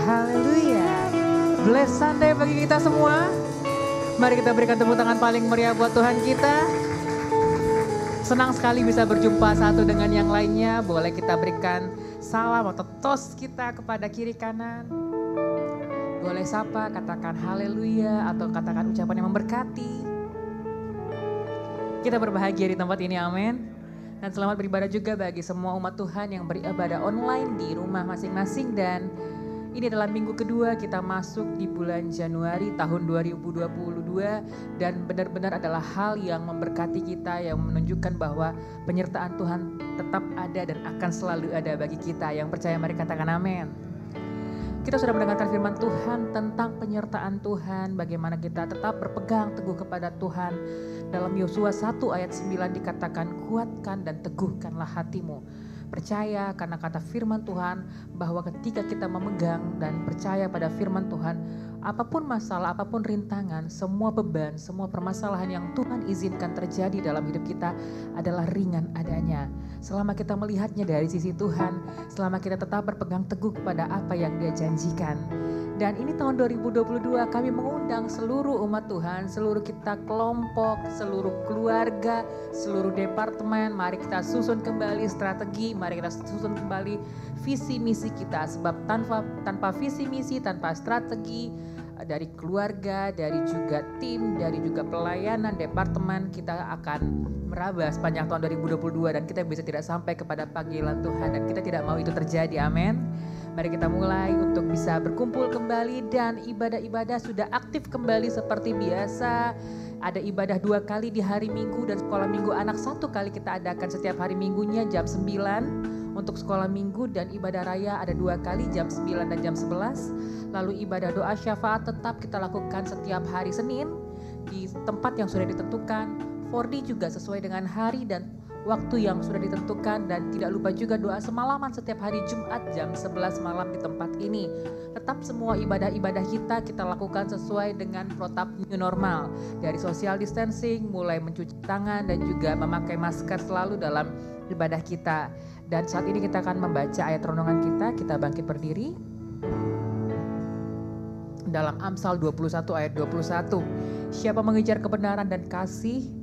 Haleluya. Bless Sunday bagi kita semua. Mari kita berikan tepuk tangan paling meriah buat Tuhan kita. Senang sekali bisa berjumpa satu dengan yang lainnya. Boleh kita berikan salam atau toast kita kepada kiri kanan. Boleh sapa, katakan haleluya atau katakan ucapan yang memberkati. Kita berbahagia di tempat ini, amin. Dan selamat beribadah juga bagi semua umat Tuhan yang beribadah online di rumah masing-masing. Dan ini adalah minggu kedua kita masuk di bulan Januari tahun 2022. Dan benar-benar adalah hal yang memberkati kita, yang menunjukkan bahwa penyertaan Tuhan tetap ada dan akan selalu ada bagi kita. Yang percaya mari katakan amin. Kita sudah mendengarkan firman Tuhan tentang penyertaan Tuhan, bagaimana kita tetap berpegang teguh kepada Tuhan. Dalam Yosua 1 ayat 9 dikatakan, kuatkan dan teguhkanlah hatimu. Percaya karena kata firman Tuhan bahwa ketika kita memegang dan percaya pada firman Tuhan, apapun masalah, apapun rintangan, semua beban, semua permasalahan yang Tuhan izinkan terjadi dalam hidup kita adalah ringan adanya. Selama kita melihatnya dari sisi Tuhan, selama kita tetap berpegang teguh kepada apa yang Dia janjikan. Dan ini tahun 2022 kami mengundang seluruh umat Tuhan, seluruh kita kelompok, seluruh keluarga, seluruh departemen. Mari kita susun kembali strategi, mari kita susun kembali visi misi kita. Sebab tanpa visi misi, tanpa strategi dari keluarga, dari juga tim, dari juga pelayanan departemen, kita akan meraba sepanjang tahun 2022 dan kita bisa tidak sampai kepada panggilan Tuhan dan kita tidak mau itu terjadi, amin. Mari kita mulai untuk bisa berkumpul kembali dan ibadah-ibadah sudah aktif kembali seperti biasa. Ada ibadah 2 kali di hari Minggu dan sekolah Minggu anak 1 kali kita adakan setiap hari Minggunya jam 9 untuk sekolah Minggu, dan ibadah raya ada 2 kali jam 9 dan jam 11. Lalu ibadah doa syafaat tetap kita lakukan setiap hari Senin di tempat yang sudah ditentukan. 4D juga sesuai dengan hari dan waktu yang sudah ditentukan, dan tidak lupa juga doa semalaman setiap hari Jumat jam 11 malam di tempat ini. Tetap semua ibadah-ibadah kita lakukan sesuai dengan protap new normal. Dari social distancing, mulai mencuci tangan dan juga memakai masker selalu dalam ibadah kita. Dan saat ini kita akan membaca ayat renungan kita bangkit berdiri. Dalam Amsal 21 ayat 21, siapa mengejar kebenaran dan kasih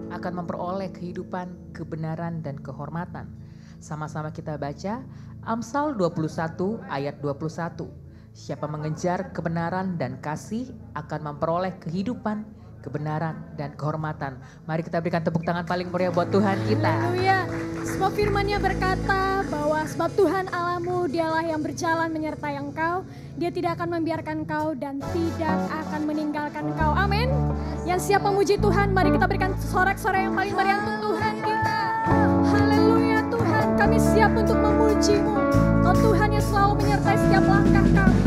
akan memperoleh kehidupan, kebenaran, dan kehormatan. Sama-sama kita baca Amsal 21 ayat 21. Siapa mengejar kebenaran dan kasih akan memperoleh kehidupan, kebenaran, dan kehormatan. Mari kita berikan tepuk tangan paling meriah buat Tuhan kita. Haleluya. Sebab firman-Nya berkata bahwa sebab Tuhan Allahmu dialah yang berjalan menyertai engkau. Dia tidak akan membiarkan engkau dan tidak akan meninggalkan engkau. Amin. Yang siap memuji Tuhan, mari kita berikan sorak-sorai yang paling meriah untuk Tuhan kita. Haleluya Tuhan, kami siap untuk memuji-Mu. Kau Tuhan yang selalu menyertai setiap langkah kami.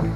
Ku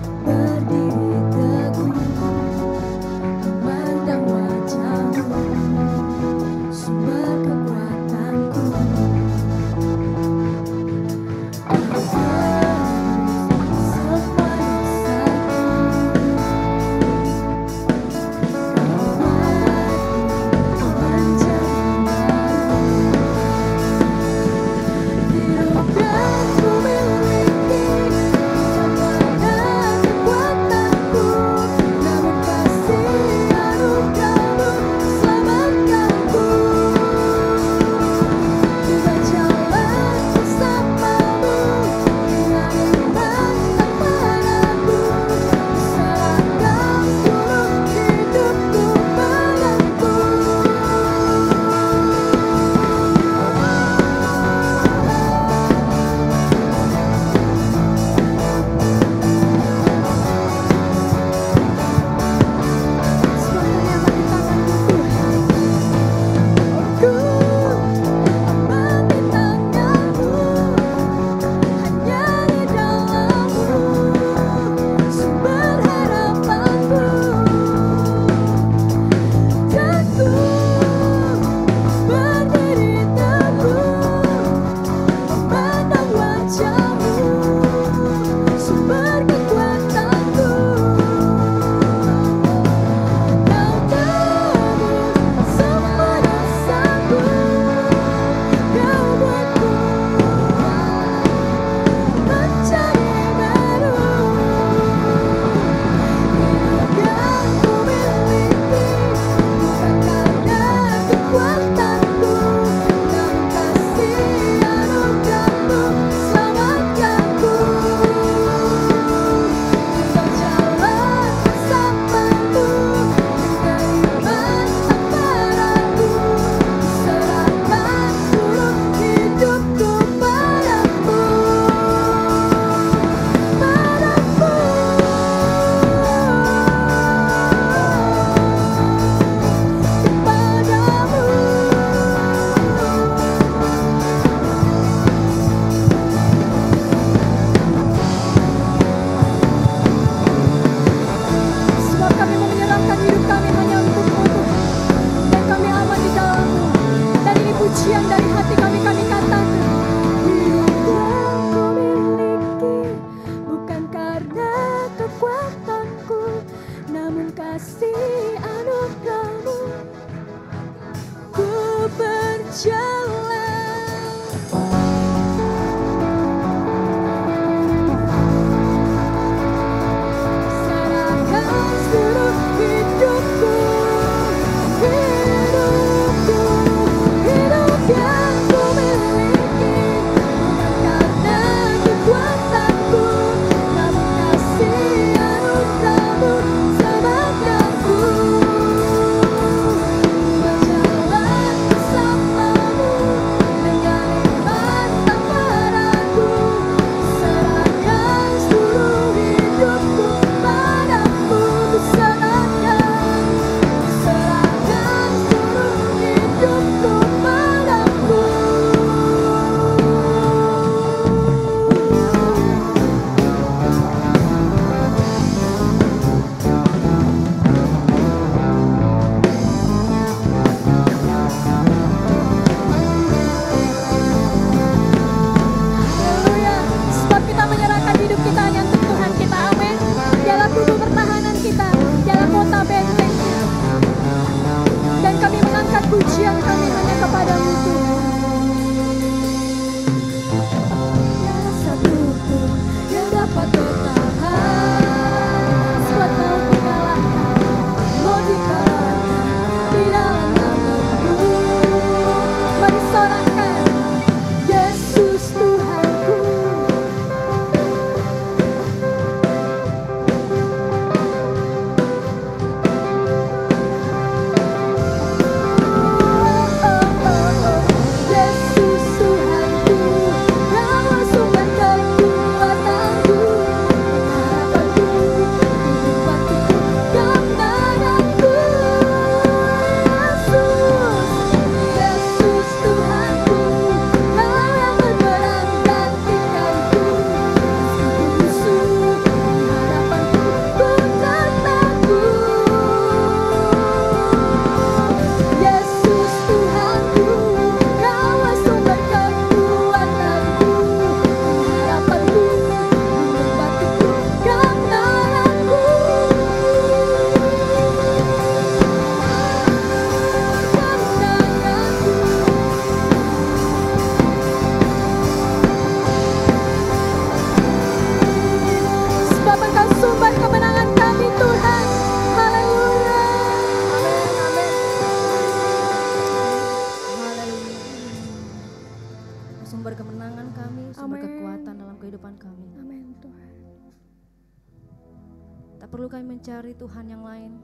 Tak perlu kami mencari Tuhan yang lain,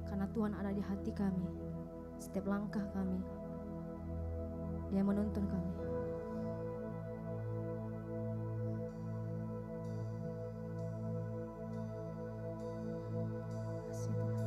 karena Tuhan ada di hati kami. Setiap langkah kami, Dia menuntun kami. Kasih Tuhan.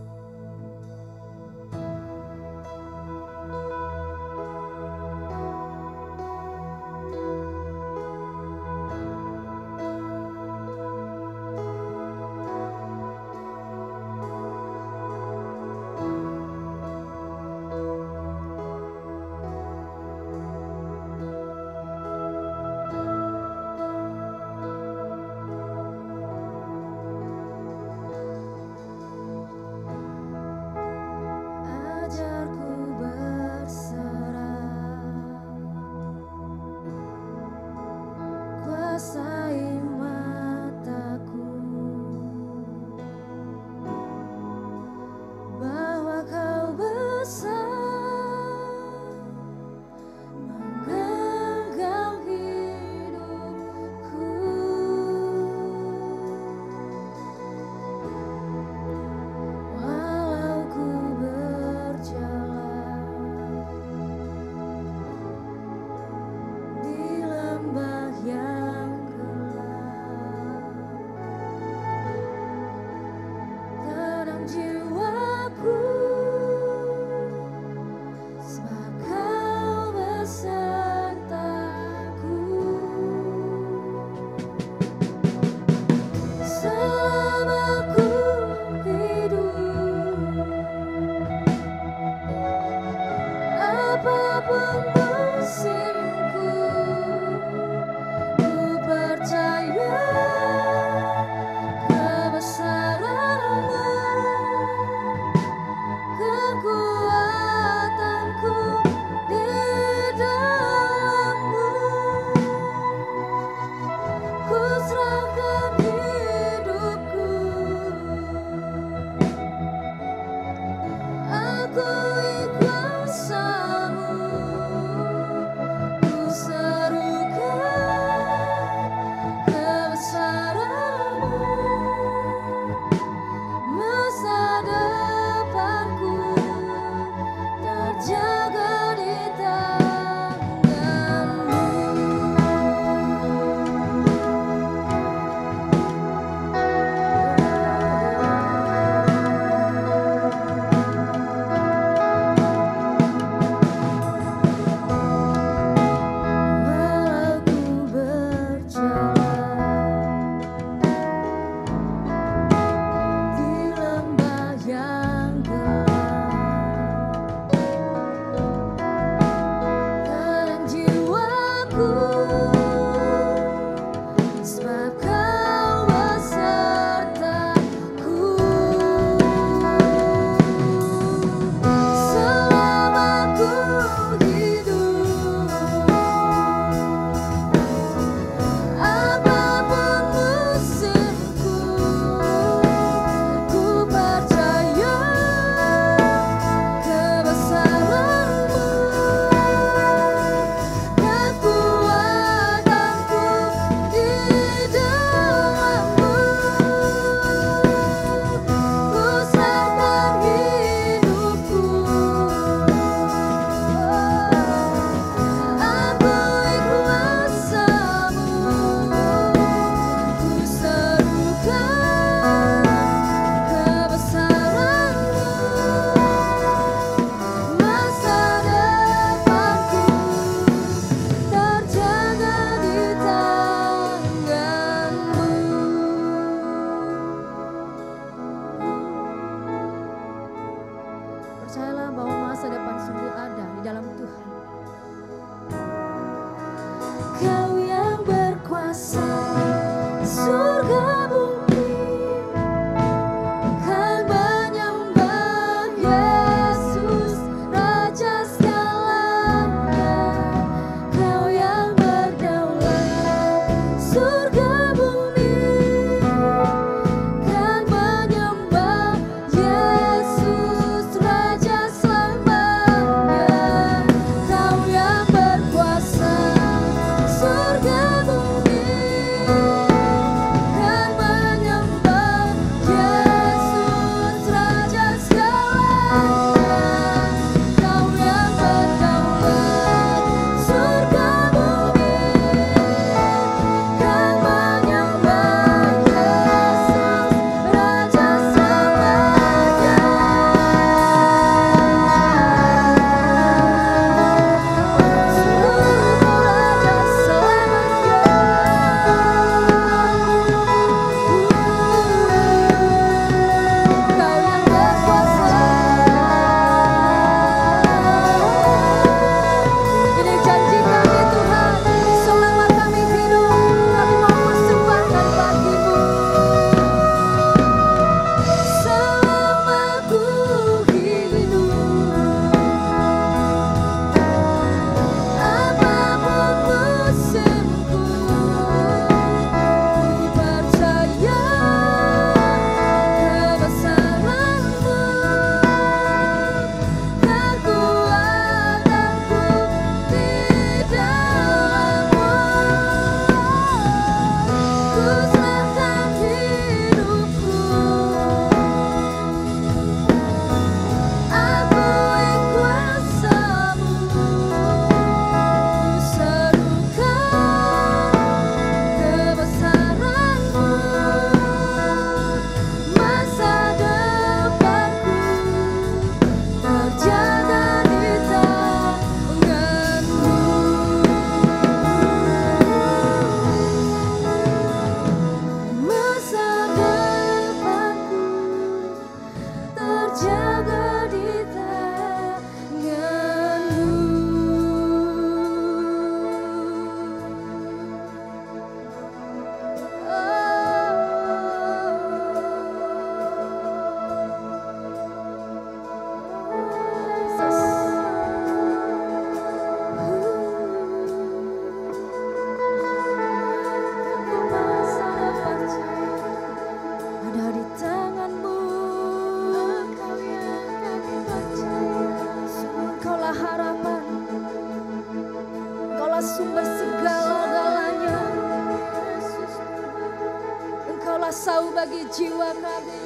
jiwa kami.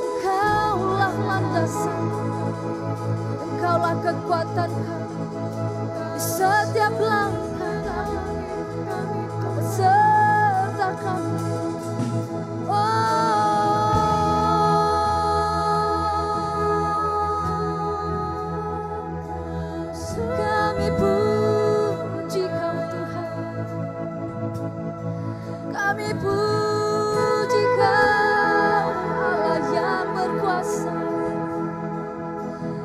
Engkaulah landasan, Engkaulah kekuatan kami. Di setiap langkah kami, Kau beserta kami. Kami puji Kau Tuhan, kami puji Kau Allah yang berkuasa.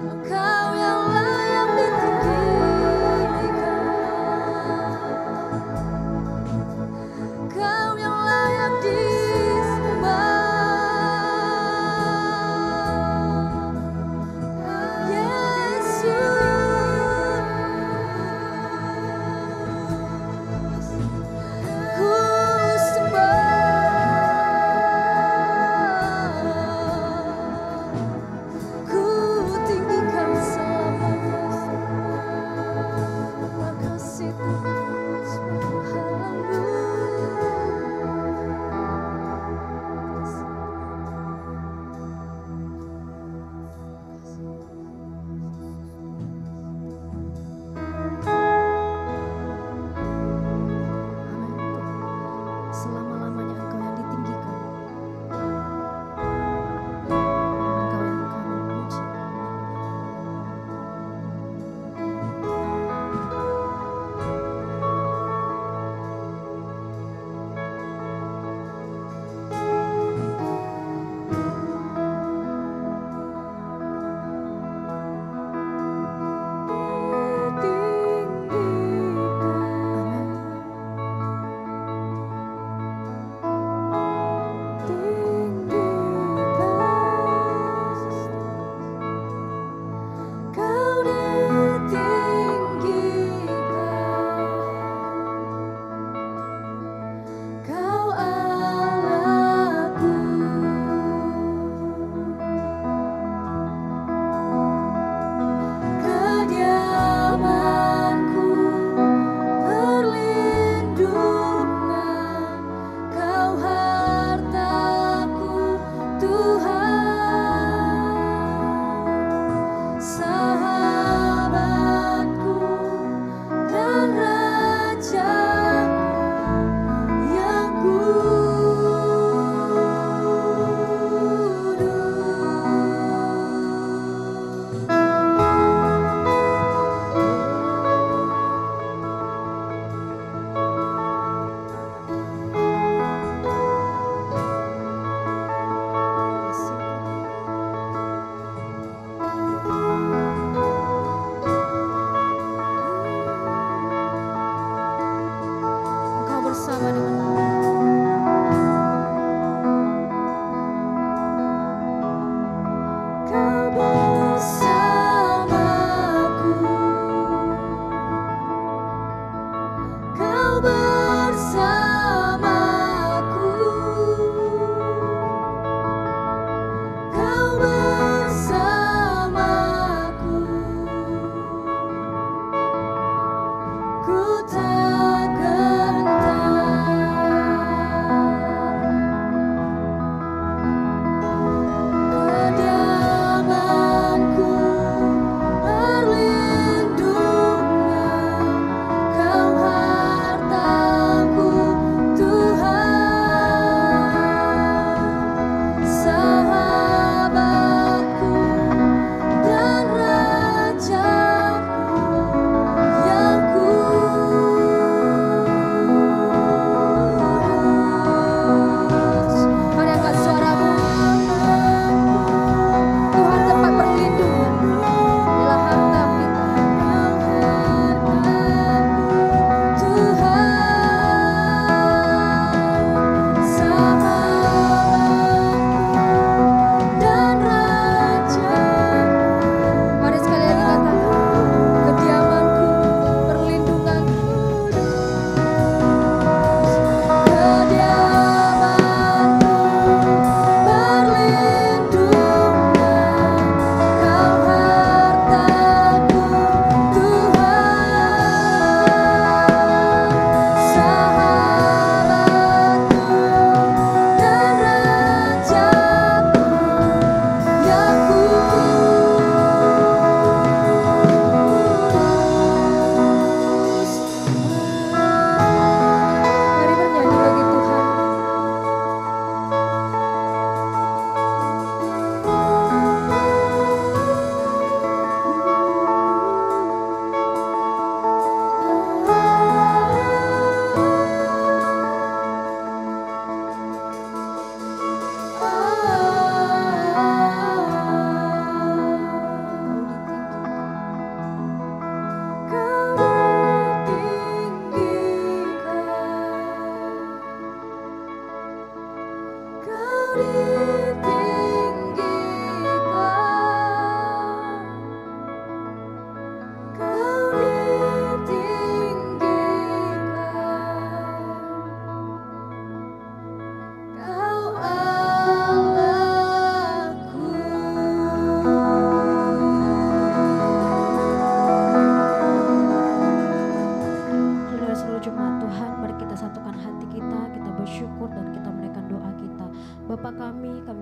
Engkau yang layak ditinggikan.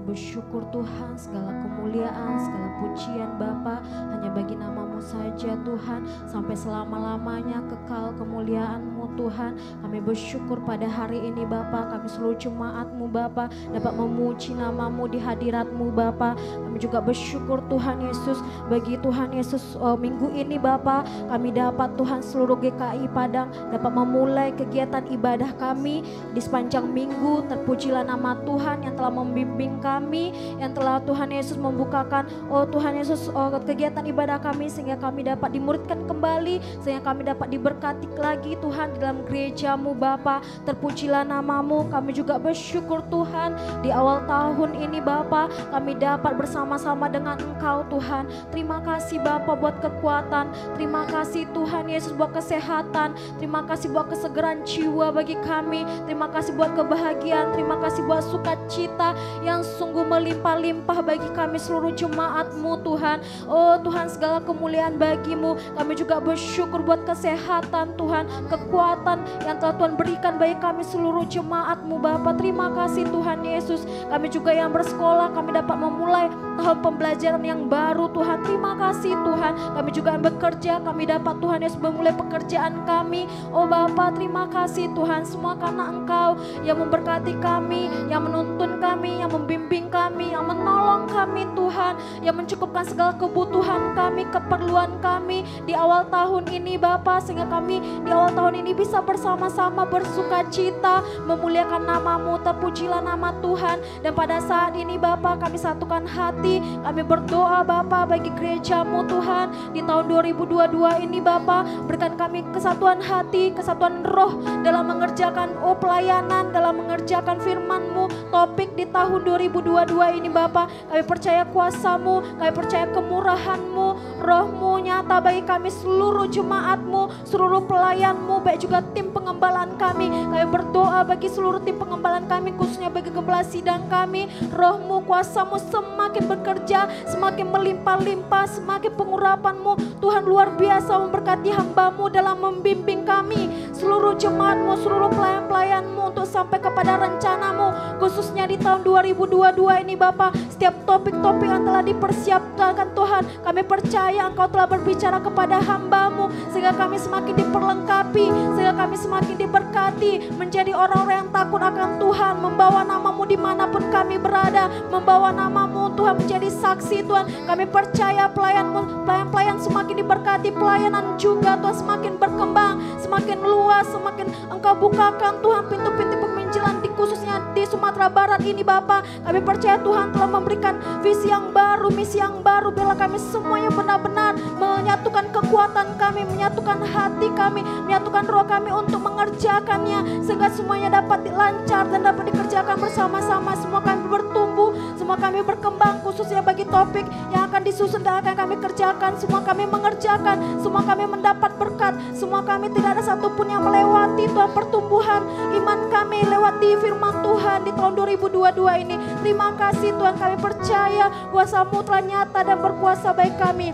bersyukur Tuhan, segala kemuliaan, segala pujian Bapa hanya bagi nama-Mu saja Tuhan, sampai selama-lamanya kekal kemuliaan-Mu Tuhan. Kami bersyukur pada hari ini Bapa, kami seluruh jemaat-Mu Bapa dapat memuji nama-Mu di hadirat-Mu Bapa. Kami juga bersyukur Tuhan Yesus, bagi Tuhan Yesus minggu ini Bapa, kami dapat Tuhan seluruh GKI Padang dapat memulai kegiatan ibadah kami di sepanjang minggu. Terpujilah nama Tuhan yang telah membimbing kami, yang telah Tuhan Yesus membukakan Tuhan Yesus kegiatan ibadah kami, sehingga kami dapat dimuridkan kembali, sehingga kami dapat diberkati lagi Tuhan di dalam gereja-Mu Bapa. Terpujilah nama-Mu. Kami juga bersyukur Tuhan di awal tahun ini Bapa, kami dapat bersama-sama dengan Engkau Tuhan. Terima kasih Bapa buat kekuatan, terima kasih Tuhan Yesus buat kesehatan, terima kasih buat kesegeran jiwa bagi kami, terima kasih buat kebahagiaan, terima kasih buat sukacita yang sungguh melimpah-limpah bagi kami seluruh jemaat-Mu Tuhan. Oh Tuhan, segala kemuliaan bagi-Mu. Kami juga bersyukur buat kesehatan Tuhan, kekuatan yang telah Tuhan berikan bagi kami seluruh jemaat-Mu Bapa. Terima kasih Tuhan Yesus. Kami juga yang bersekolah, kami dapat memulai tahun pembelajaran yang baru Tuhan. Terima kasih Tuhan. Kami juga yang bekerja, kami dapat Tuhan Yesus memulai pekerjaan kami. Oh Bapa, terima kasih Tuhan, semua karena Engkau yang memberkati kami, yang menuntun kami, yang membimbing kami, yang menolong kami Tuhan, yang mencukupkan segala kebutuhan kami, keperluan kami di awal tahun ini Bapa, sehingga kami di awal tahun ini bisa bersama-sama bersuka cita memuliakan nama-Mu. Terpujilah nama Tuhan. Dan pada saat ini Bapa, kami satukan hati, kami berdoa Bapa bagi gereja-Mu Tuhan di tahun 2022 ini Bapa. Berikan kami kesatuan hati, kesatuan roh dalam mengerjakan pelayanan, dalam mengerjakan firman-Mu. Topik di tahun 2022 ini Bapa, kami percaya kuasa-Mu, kami percaya kemurahan-Mu, roh-Mu nyata bagi kami seluruh jemaat-Mu, seluruh pelayan-Mu, baik juga tim pengembalaan kami. Kami berdoa bagi seluruh tim pengembalaan kami, khususnya bagi gembala sidang kami. Roh-Mu, kuasa-Mu semakin bekerja, semakin melimpah-limpah, semakin pengurapan-Mu Tuhan luar biasa memberkati hamba-Mu dalam membimbing kami, seluruh jemaat-Mu, seluruh pelayan-pelayan-Mu untuk sampai kepada rencana-Mu, khususnya di tahun 2022 ini Bapa. Setiap topik-topik yang telah dipersiapkan Tuhan, kami percaya Engkau telah berbicara kepada hamba-Mu, sehingga kami semakin diperlengkapi, sehingga kami semakin diberkati, menjadi orang-orang yang takut akan Tuhan, membawa nama-Mu dimanapun kami berada, membawa nama-Mu Tuhan menjadi saksi Tuhan. Kami percaya pelayan semakin diberkati, pelayanan juga Tuhan semakin berkembang, semakin luas, semakin Engkau bukakan Tuhan pintu-pintu peminjalan khususnya di Sumatera Barat ini Bapa. Kami percaya Tuhan telah memberikan visi yang baru, misi yang baru, biarlah kami semuanya benar-benar menyatukan kekuatan kami, menyatukan hati kami, menyatukan roh kami untuk mengerjakannya, sehingga semuanya dapat lancar dan dapat dikerjakan bersama-sama. Semua kami bertumbuh, semua kami berkembang, khususnya bagi topik yang akan disusun dan akan kami kerjakan. Semua kami mengerjakan, semua kami mendapat berkat, semua kami tidak ada satupun yang melewati Tuhan pertumbuhan iman kami lewat di firman Tuhan di tahun 2022 ini. Terima kasih Tuhan, kami percaya kuasa-Mu telah nyata dan berkuasa bagi kami.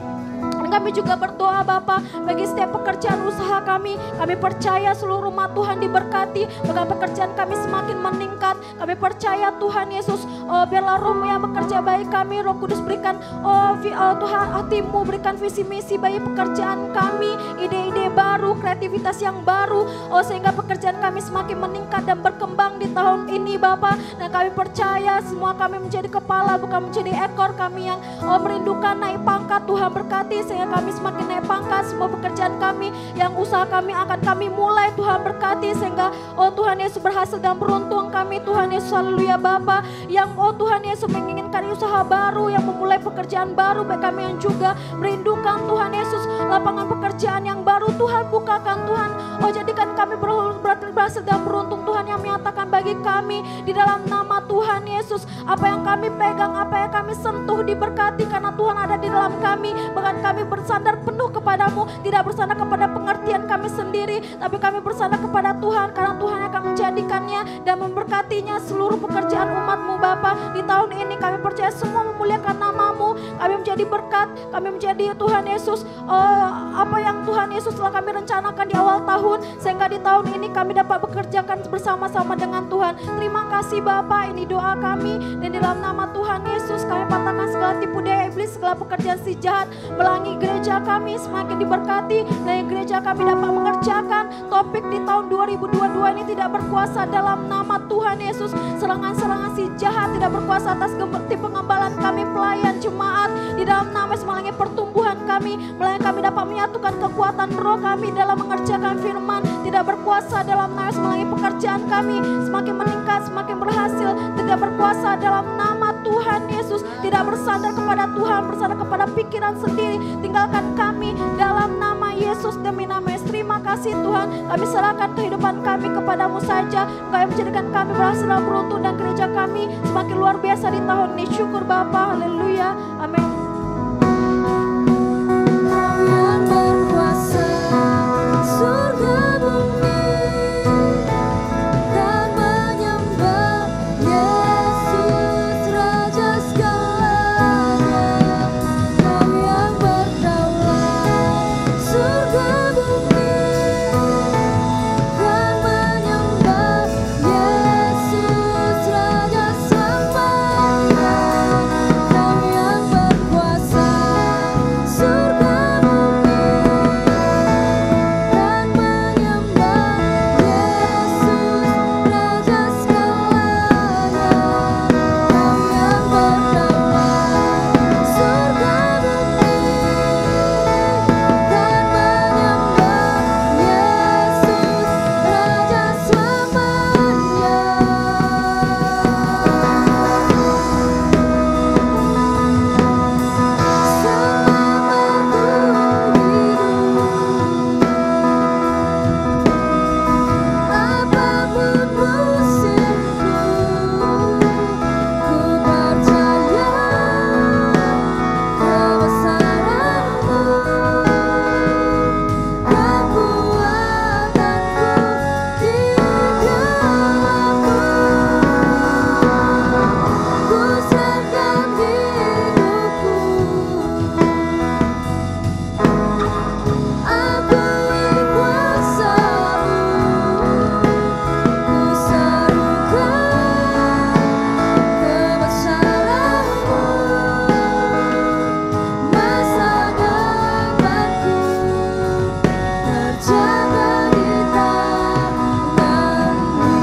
Kami juga berdoa Bapa bagi setiap pekerjaan usaha kami. Kami percaya seluruh umat Tuhan diberkati, bahkan pekerjaan kami semakin meningkat. Kami percaya Tuhan Yesus, biarlah Roh-Mu yang bekerja bagi kami. Roh Kudus berikan Tuhan hati-Mu, berikan visi misi bagi pekerjaan kami, ide-ide baru, kreativitas yang baru, sehingga pekerjaan kami semakin meningkat dan berkembang di tahun ini Bapa. Dan kami percaya semua kami menjadi kepala bukan menjadi ekor. Kami yang merindukan naik pangkat, Tuhan berkati, sehingga supaya kami semakin naik pangkat, semua pekerjaan kami, yang usaha kami akan kami mulai, Tuhan berkati sehingga oh Tuhan Yesus berhasil dan beruntung kami, Tuhan Yesus, haleluya Bapa, yang oh Tuhan Yesus menginginkan usaha baru, yang memulai pekerjaan baru, baik kami yang juga merindukan Tuhan Yesus lapangan pekerjaan yang baru, Tuhan bukakan Tuhan, oh jadikan kami berhasil dan beruntung Tuhan, yang menyatakan bagi kami di dalam nama Tuhan Yesus, apa yang kami pegang, apa yang kami sentuh diberkati karena Tuhan ada di dalam kami, bahkan kami bersandar penuh kepadamu, tidak bersandar kepada pengertian kami sendiri, tapi kami bersandar kepada Tuhan karena Tuhan akan menjadikannya dan memberkatinya seluruh pekerjaan umat-Mu Bapa. Di tahun ini kami percaya semua memuliakan nama-Mu, kami menjadi berkat, kami menjadi Tuhan Yesus apa yang Tuhan Yesus telah kami rencanakan di awal tahun, sehingga di tahun ini kami dapat bekerjakan bersama-sama dengan Tuhan. Terima kasih Bapa, ini doa kami, dan di dalam nama Tuhan Yesus kami patahkan segala tipu daya iblis, segala pekerjaan si jahat melangi gereja kami semakin diberkati, dan gereja kami dapat mengerjakan topik di tahun 2022 ini tidak berkuasa dalam nama Tuhan Yesus. Serangan-serangan si jahat tidak berkuasa atas pengembalaan kami, pelayan jemaat di dalam nama Yesus, melangi pertumbuhan kami, melangi kami dapat menyatukan kekuatan roh kami dalam mengerjakan firman, tidak berkuasa dalam nama Yesus, melangi pekerjaan kami semakin meningkat, semakin berhasil, tidak berkuasa dalam nama Tuhan Yesus, tidak bersandar kepada Tuhan, bersandar kepada pikiran sendiri, tinggalkan kami dalam nama Yesus, demi nama Yesus. Terima kasih Tuhan, kami serahkan kehidupan kami kepadamu saja, Engkau yang menjadikan kami berhasil dan beruntung, dan gereja kami semakin luar biasa di tahun ini. Syukur Bapa, haleluya, amin. Kau yang berkuasa, surga bumi dan menyembah Yesus Raja segalanya. Kau yang berdaulat, surga bumi dan menyembah Yesus Raja selamanya. Kau yang berkuasa, surga bumi dan menyembah Yesus Raja segalanya. Kau yang berdaulat, surga bumi dan menyembah Yesus Raja selamanya. Apapun musimku, ku percaya kebesaran-Mu, kekuatanku di dalam-Mu. Ku serahkan hidupku, akui kuasa-Mu, ku serukan kebesaran-Mu, masa depanku terjaga di tangan-Mu.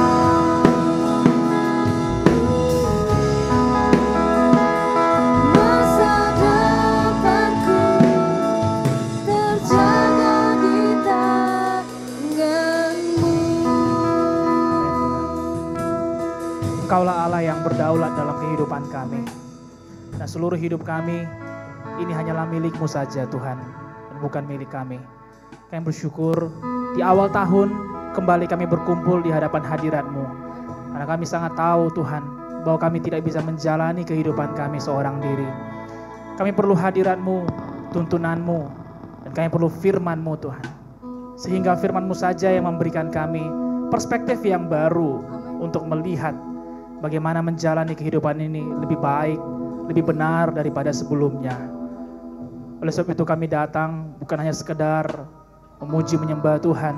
Masa depanku terjaga di tangan-Mu. Engkaulah Allah yang berdaulat dalam kehidupan kami. Dan seluruh hidup kami ini hanyalah milik-Mu saja Tuhan, dan bukan milik kami. Kami bersyukur di awal tahun kembali kami berkumpul di hadapan hadirat-Mu. Karena kami sangat tahu Tuhan bahwa kami tidak bisa menjalani kehidupan kami seorang diri. Kami perlu hadirat-Mu, tuntunan-Mu, dan kami perlu firman-Mu Tuhan. Sehingga firman-Mu saja yang memberikan kami perspektif yang baru untuk melihat bagaimana menjalani kehidupan ini lebih baik, lebih benar daripada sebelumnya. Oleh sebab itu kami datang bukan hanya sekedar memuji menyembah Tuhan,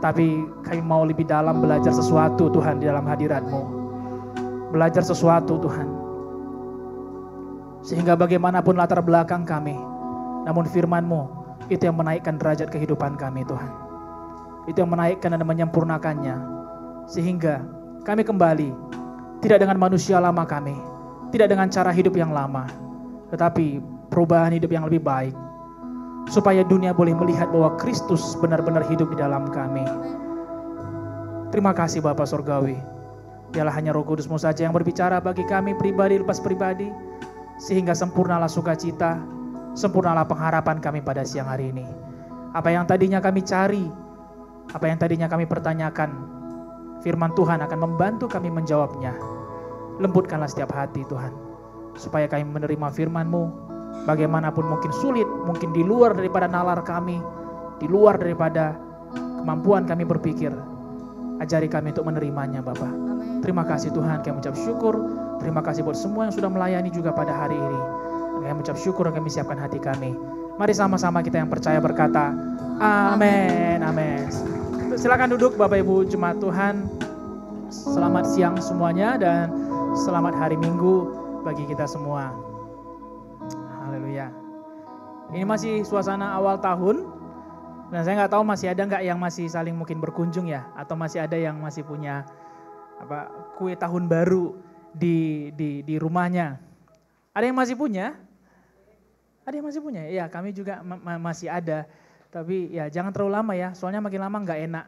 tapi kami mau lebih dalam belajar sesuatu Tuhan di dalam hadirat-Mu. Belajar sesuatu Tuhan. Sehingga bagaimanapun latar belakang kami, namun firman-Mu itu yang menaikkan derajat kehidupan kami Tuhan. Itu yang menaikkan dan menyempurnakannya. Sehingga kami kembali, tidak dengan manusia lama kami, tidak dengan cara hidup yang lama, tetapi perubahan hidup yang lebih baik, supaya dunia boleh melihat bahwa Kristus benar-benar hidup di dalam kami. Terima kasih Bapa Surgawi. Biarlah hanya Roh Kudus-Mu saja yang berbicara bagi kami pribadi lepas pribadi, sehingga sempurnalah sukacita, sempurnalah pengharapan kami pada siang hari ini. Apa yang tadinya kami cari, apa yang tadinya kami pertanyakan, firman Tuhan akan membantu kami menjawabnya. Lembutkanlah setiap hati Tuhan, supaya kami menerima firman-Mu, bagaimanapun mungkin sulit, mungkin di luar daripada nalar kami, di luar daripada kemampuan kami berpikir. Ajari kami untuk menerimanya Bapa. Terima kasih Tuhan, kami mengucap syukur. Terima kasih buat semua yang sudah melayani juga pada hari ini. Kami mengucap syukur dan kami siapkan hati kami. Mari sama-sama kita yang percaya berkata, amin, amin. Silakan duduk Bapak Ibu Jemaat Tuhan. Selamat siang semuanya dan selamat hari Minggu bagi kita semua. Haleluya. Ini masih suasana awal tahun. Dan saya nggak tahu masih ada nggak yang masih saling mungkin berkunjung ya, atau masih ada yang masih punya kue tahun baru di rumahnya. Ada yang masih punya? Ada yang masih punya? Iya, kami juga masih ada. Tapi ya jangan terlalu lama ya, soalnya makin lama nggak enak.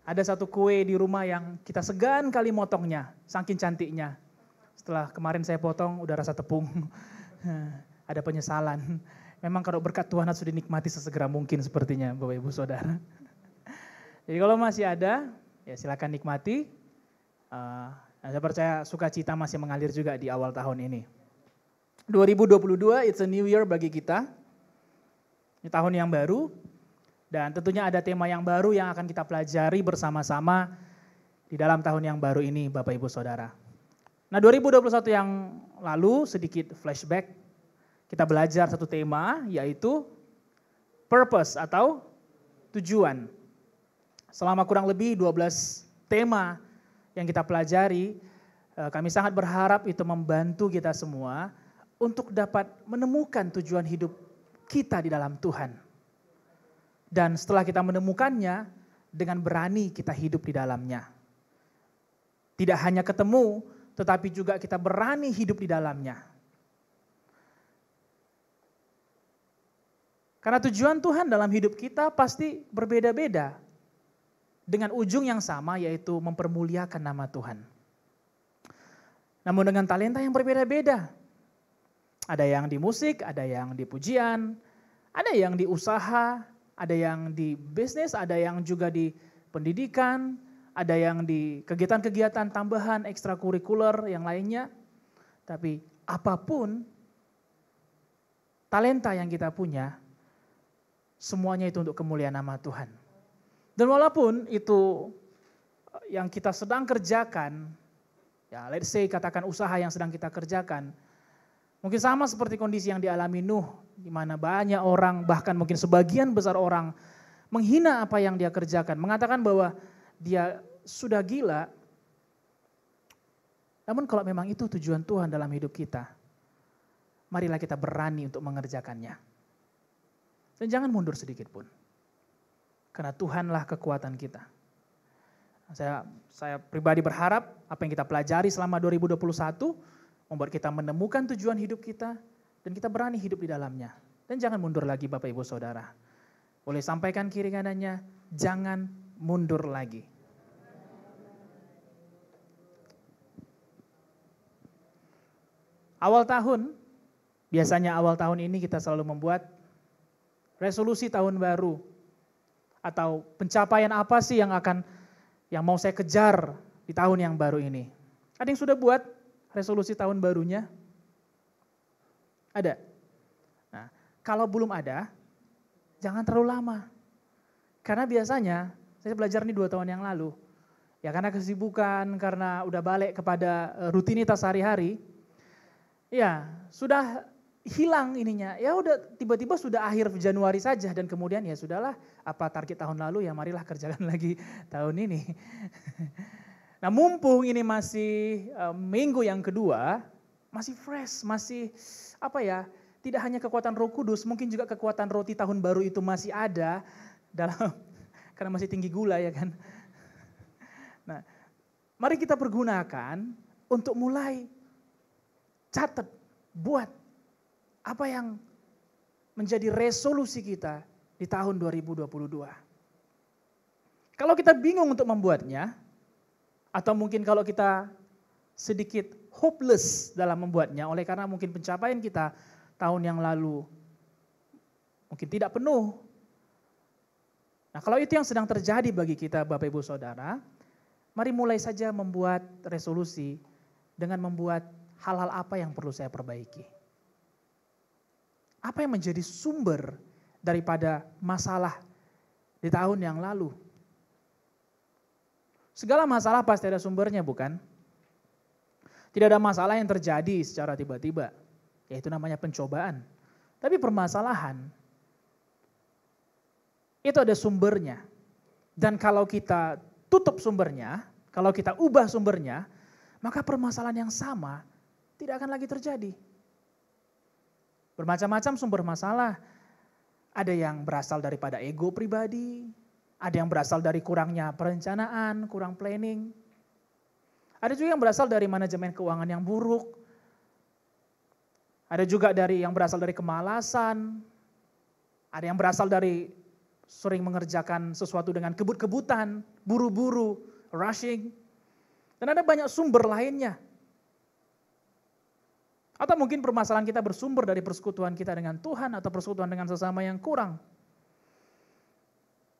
Ada satu kue di rumah yang kita segan kali motongnya, saking cantiknya. Setelah kemarin saya potong udah rasa tepung, ada penyesalan. Memang kalau berkat Tuhan harus dinikmati sesegera mungkin sepertinya Bapak Ibu Saudara. Jadi kalau masih ada, ya silakan nikmati. Saya percaya sukacita masih mengalir juga di awal tahun ini. 2022 it's a new year bagi kita. Ini tahun yang baru dan tentunya ada tema yang baru yang akan kita pelajari bersama-sama di dalam tahun yang baru ini Bapak Ibu Saudara. Nah 2021 yang lalu sedikit flashback. Kita belajar satu tema yaitu purpose atau tujuan. Selama kurang lebih 12 tema yang kita pelajari, kami sangat berharap itu membantu kita semua untuk dapat menemukan tujuan hidup kita di dalam Tuhan. Dan setelah kita menemukannya, dengan berani kita hidup di dalamnya. Tidak hanya ketemu, tetapi juga kita berani hidup di dalamnya. Karena tujuan Tuhan dalam hidup kita pasti berbeda-beda. Dengan ujung yang sama yaitu mempermuliakan nama Tuhan. Namun dengan talenta yang berbeda-beda. Ada yang di musik, ada yang di pujian, ada yang di usaha, ada yang di bisnis, ada yang juga di pendidikan, ada yang di kegiatan-kegiatan tambahan ekstrakurikuler yang lainnya. Tapi apapun talenta yang kita punya, semuanya itu untuk kemuliaan nama Tuhan. Dan walaupun itu yang kita sedang kerjakan, ya let's say katakan usaha yang sedang kita kerjakan, mungkin sama seperti kondisi yang dialami Nuh, di mana banyak orang, bahkan mungkin sebagian besar orang menghina apa yang dia kerjakan, mengatakan bahwa dia sudah gila. Namun kalau memang itu tujuan Tuhan dalam hidup kita, marilah kita berani untuk mengerjakannya. Dan jangan mundur sedikit pun. Karena Tuhanlah kekuatan kita. Saya pribadi berharap apa yang kita pelajari selama 2021 membuat kita menemukan tujuan hidup kita dan kita berani hidup di dalamnya. Dan jangan mundur lagi Bapak Ibu Saudara. Boleh sampaikan kiri kanannya, jangan mundur lagi. Awal tahun, biasanya awal tahun ini kita selalu membuat resolusi tahun baru atau pencapaian apa sih yang mau saya kejar di tahun yang baru ini. Ada yang sudah buat resolusi tahun barunya? Ada? Nah, kalau belum ada, jangan terlalu lama. Karena biasanya, saya belajar ini 2 tahun yang lalu, ya karena kesibukan, karena udah balik kepada rutinitas sehari-hari, ya sudah hilang ininya, ya udah tiba-tiba sudah akhir Januari saja dan kemudian ya sudahlah apa target tahun lalu ya marilah kerjakan lagi tahun ini. Nah mumpung ini masih minggu yang kedua, masih fresh, masih tidak hanya kekuatan Roh Kudus, mungkin juga kekuatan roti tahun baru itu masih ada dalam karena masih tinggi gula ya kan. Nah mari kita pergunakan untuk mulai catat, buat apa yang menjadi resolusi kita di tahun 2022. Kalau kita bingung untuk membuatnya, atau mungkin kalau kita sedikit hopeless dalam membuatnya, oleh karena mungkin pencapaian kita tahun yang lalu mungkin tidak penuh. Nah, kalau itu yang sedang terjadi bagi kita Bapak Ibu Saudara, mari mulai saja membuat resolusi dengan membuat hal-hal apa yang perlu saya perbaiki. Apa yang menjadi sumber daripada masalah di tahun yang lalu? Segala masalah pasti ada sumbernya, bukan? Tidak ada masalah yang terjadi secara tiba-tiba, yaitu namanya pencobaan. Tapi permasalahan, itu ada sumbernya. Dan kalau kita tutup sumbernya, kalau kita ubah sumbernya, maka permasalahan yang sama tidak akan lagi terjadi. Bermacam-macam sumber masalah. Ada yang berasal daripada ego pribadi, ada yang berasal dari kurangnya perencanaan, kurang planning. Ada juga yang berasal dari manajemen keuangan yang buruk. Ada juga yang berasal dari kemalasan. Ada yang berasal dari sering mengerjakan sesuatu dengan kebut-kebutan, buru-buru, rushing. Dan ada banyak sumber lainnya. Atau mungkin permasalahan kita bersumber dari persekutuan kita dengan Tuhan atau persekutuan dengan sesama yang kurang.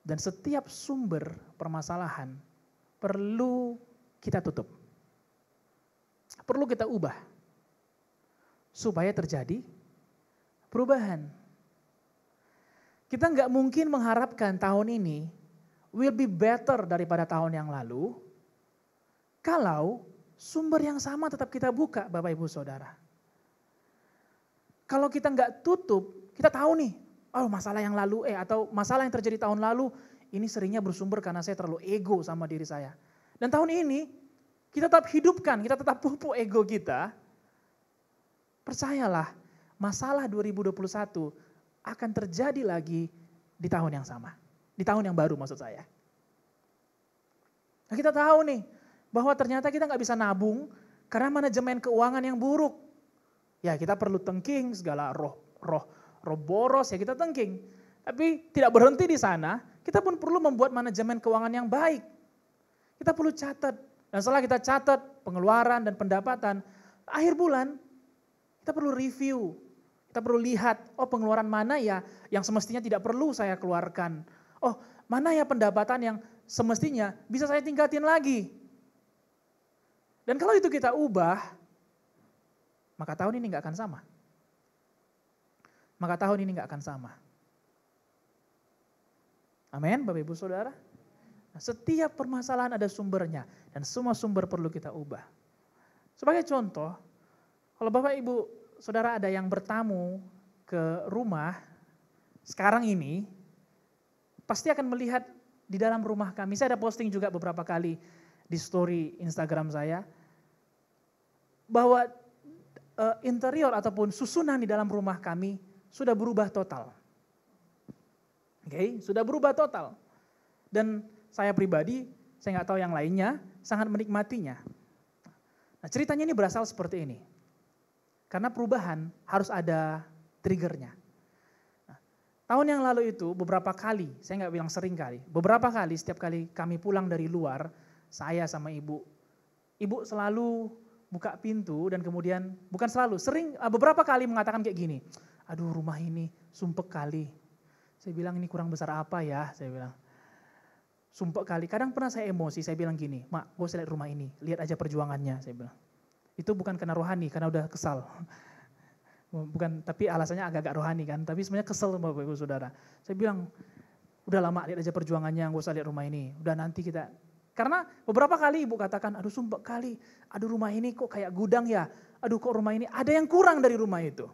Dan setiap sumber permasalahan perlu kita tutup. Perlu kita ubah. Supaya terjadi perubahan. Kita nggak mungkin mengharapkan tahun ini will be better daripada tahun yang lalu. Kalau sumber yang sama tetap kita buka Bapak Ibu Saudara. Kalau kita nggak tutup, kita tahu nih, oh masalah yang lalu atau masalah yang terjadi tahun lalu, ini seringnya bersumber karena saya terlalu ego sama diri saya. Dan tahun ini, kita tetap hidupkan, kita tetap pupuk ego kita. Percayalah, masalah 2021 akan terjadi lagi di tahun yang sama. Di tahun yang baru maksud saya. Nah kita tahu nih, bahwa ternyata kita nggak bisa nabung karena manajemen keuangan yang buruk. Ya kita perlu tengking segala roh boros ya kita tengking. Tapi tidak berhenti di sana, kita pun perlu membuat manajemen keuangan yang baik. Kita perlu catat. Dan setelah kita catat pengeluaran dan pendapatan, akhir bulan kita perlu review. Kita perlu lihat, oh pengeluaran mana ya yang semestinya tidak perlu saya keluarkan. Oh mana ya pendapatan yang semestinya bisa saya tingkatin lagi. Dan kalau itu kita ubah, maka tahun ini nggak akan sama. Maka tahun ini nggak akan sama. Amin, Bapak Ibu Saudara. Nah, setiap permasalahan ada sumbernya dan semua sumber perlu kita ubah. Sebagai contoh, kalau Bapak Ibu Saudara ada yang bertamu ke rumah sekarang ini, pasti akan melihat di dalam rumah kami. Saya ada posting juga beberapa kali di story Instagram saya bahwa interior ataupun susunan di dalam rumah kami sudah berubah total. Oke, sudah berubah total. Dan saya pribadi, saya nggak tahu yang lainnya, sangat menikmatinya. Nah ceritanya ini berasal seperti ini. Karena perubahan harus ada triggernya. Nah, tahun yang lalu itu beberapa kali, saya nggak bilang sering kali, beberapa kali setiap kali kami pulang dari luar, saya sama ibu selalu buka pintu dan kemudian, bukan selalu, sering beberapa kali mengatakan kayak gini, aduh rumah ini sumpek kali. Saya bilang ini kurang besar apa ya, saya bilang. Sumpek kali, kadang pernah saya emosi, saya bilang gini, mak gue lihat rumah ini, lihat aja perjuangannya, saya bilang. Itu bukan karena rohani, karena udah kesal. Bukan, tapi alasannya agak-agak rohani kan, tapi sebenarnya kesel Bapak Ibu Saudara. Saya bilang, udah lama lihat aja perjuangannya, gue usah lihat rumah ini, udah nanti kita. Karena beberapa kali ibu katakan, aduh sumpah kali, aduh rumah ini kok kayak gudang ya, aduh kok rumah ini ada yang kurang dari rumah itu.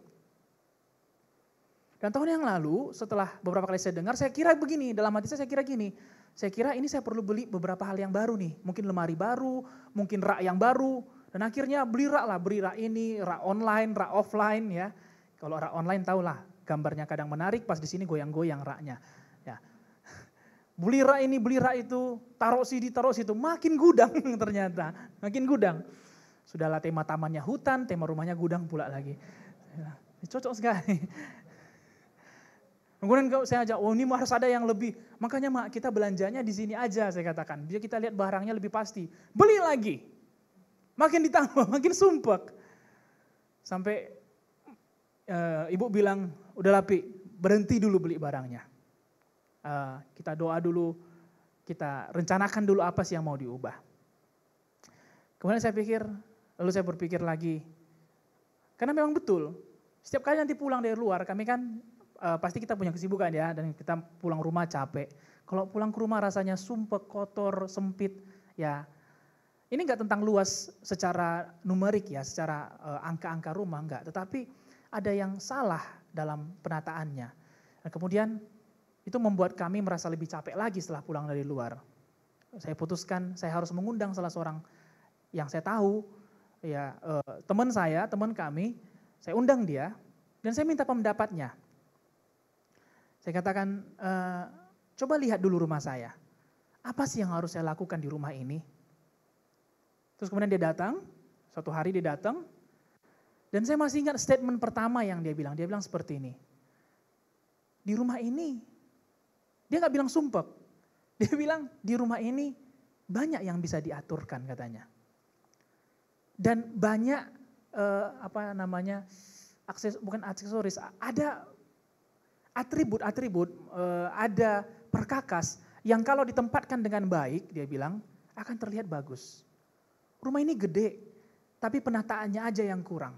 Dan tahun yang lalu setelah beberapa kali saya dengar, saya kira begini, dalam hati saya kira gini, saya kira ini saya perlu beli beberapa hal yang baru nih, mungkin lemari baru, mungkin rak yang baru, dan akhirnya beli rak ini, rak online, rak offline ya. Kalau rak online tahulah gambarnya kadang menarik, pas di sini goyang-goyang raknya. Ya. Beli rak ini, beli rak itu, taruh situ, makin gudang ternyata, makin gudang. Sudahlah tema tamannya hutan, tema rumahnya gudang pula lagi. Ya, cocok sekali. Kemudian saya ajak, oh ini harus ada yang lebih. Makanya mak kita belanjanya di sini aja saya katakan. Biar kita lihat barangnya lebih pasti. Beli lagi. Makin ditambah, makin sumpek. Sampai ibu bilang, udah Pi, berhenti dulu beli barangnya. Kita doa dulu, kita rencanakan dulu apa sih yang mau diubah. Kemudian lalu saya berpikir lagi, karena memang betul, setiap kali nanti pulang dari luar, kami kan pasti kita punya kesibukan ya, dan kita pulang rumah capek. Kalau pulang ke rumah rasanya sumpek, kotor, sempit, ya ini enggak tentang luas secara numerik ya, secara angka-angka rumah enggak, tetapi ada yang salah dalam penataannya. Dan kemudian itu membuat kami merasa lebih capek lagi setelah pulang dari luar. Saya putuskan saya harus mengundang salah seorang yang saya tahu, ya teman kami, saya undang dia dan saya minta pendapatnya. Saya katakan, coba lihat dulu rumah saya. Apa sih yang harus saya lakukan di rumah ini? Terus kemudian dia datang, suatu hari dia datang, dan saya masih ingat statement pertama yang dia bilang seperti ini. Di rumah ini, dia gak bilang sumpek, dia bilang di rumah ini banyak yang bisa diaturkan katanya. Dan banyak bukan aksesoris, ada atribut, ada perkakas yang kalau ditempatkan dengan baik, dia bilang, akan terlihat bagus. Rumah ini gede, tapi penataannya aja yang kurang.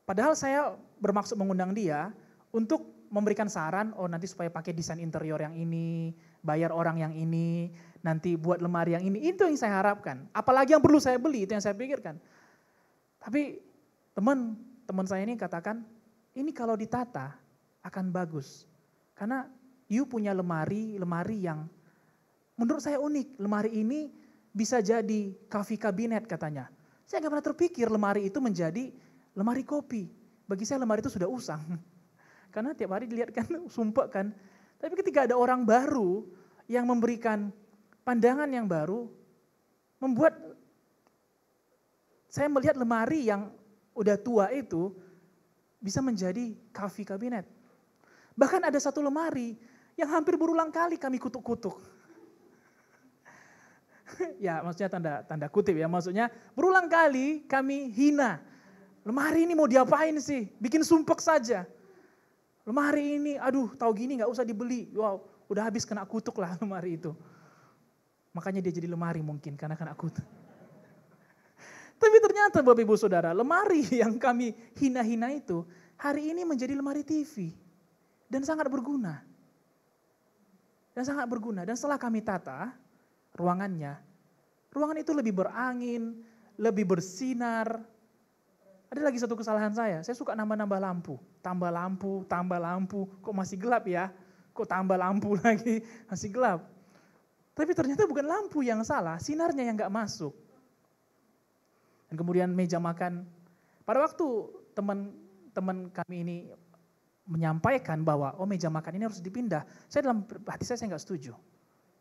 Padahal saya bermaksud mengundang dia untuk memberikan saran, nanti supaya pakai desain interior yang ini, bayar orang yang ini, nanti buat lemari yang ini, itu yang saya harapkan. Apalagi yang perlu saya beli, itu yang saya pikirkan. Tapi teman saya ini katakan, ini kalau ditata akan bagus. Karena you punya lemari yang menurut saya unik. Lemari ini bisa jadi coffee cabinet katanya. Saya nggak pernah terpikir lemari itu menjadi lemari kopi. Bagi saya lemari itu sudah usang. Karena tiap hari dilihat kan sumpek kan. Tapi ketika ada orang baru yang memberikan pandangan yang baru, membuat saya melihat lemari yang udah tua itu bisa menjadi coffee cabinet. Bahkan ada satu lemari yang hampir berulang kali kami kutuk-kutuk. Ya maksudnya tanda kutip ya, maksudnya berulang kali kami hina. Lemari ini mau diapain sih? Bikin sumpek saja. Lemari ini, aduh tahu gini gak usah dibeli. Wow, udah habis kena kutuk lah lemari itu. Makanya dia jadi lemari mungkin karena kena kutuk. Tapi ternyata Bapak Ibu Saudara, lemari yang kami hina-hina itu hari ini menjadi lemari TV. Dan sangat berguna. Dan setelah kami tata ruangannya, ruangan itu lebih berangin, lebih bersinar. Ada lagi satu kesalahan saya suka nambah-nambah lampu. Tambah lampu, kok masih gelap ya? Kok tambah lampu lagi, masih gelap. Tapi ternyata bukan lampu yang salah, sinarnya yang gak masuk. Dan kemudian meja makan, pada waktu teman kami ini menyampaikan bahwa meja makan ini harus dipindah, saya dalam hati saya nggak setuju.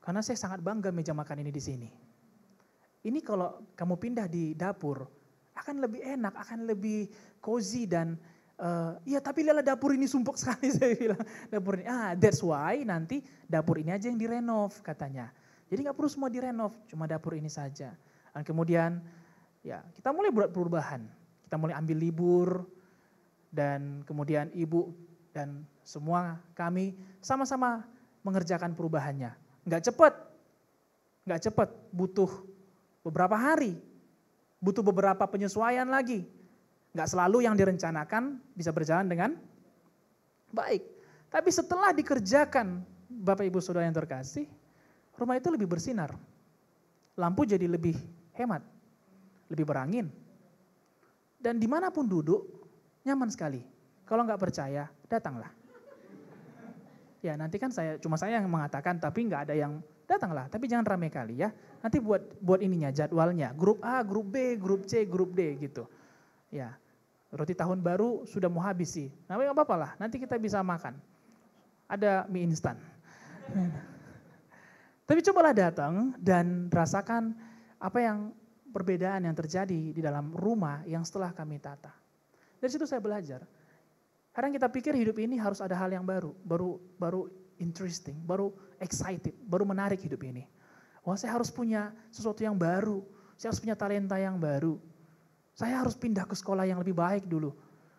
Karena saya sangat bangga meja makan ini di sini. Ini kalau kamu pindah di dapur, akan lebih enak, akan lebih cozy dan iya tapi lihatlah dapur ini sumpuk sekali saya bilang. Dapur ini, that's why nanti dapur ini aja yang direnov katanya. Jadi nggak perlu semua direnov, cuma dapur ini saja. Dan kemudian ya kita mulai buat perubahan, kita mulai ambil libur dan kemudian ibu dan semua kami sama-sama mengerjakan perubahannya. Nggak cepat, butuh beberapa hari, butuh beberapa penyesuaian lagi. Nggak selalu yang direncanakan bisa berjalan dengan baik. Tapi setelah dikerjakan Bapak Ibu Saudara yang terkasih, rumah itu lebih bersinar. Lampu jadi lebih hemat, lebih berangin. Dan dimanapun duduk, nyaman sekali. Kalau nggak percaya, datanglah. Ya nanti kan cuma saya yang mengatakan, tapi nggak ada yang datanglah. Tapi jangan rame kali ya. Nanti buat ininya, jadwalnya. Grup A, grup B, grup C, grup D gitu. Ya, roti tahun baru sudah mau habis sih. Nah nggak apa-apa lah, nanti kita bisa makan. Ada mie instan. Tapi cobalah datang dan rasakan apa yang perbedaan yang terjadi di dalam rumah yang setelah kami tata. Dari situ saya belajar. Kadang kita pikir hidup ini harus ada hal yang baru interesting, baru excited, baru menarik hidup ini. Wah, saya harus punya sesuatu yang baru, saya harus punya talenta yang baru. Saya harus pindah ke sekolah yang lebih baik dulu.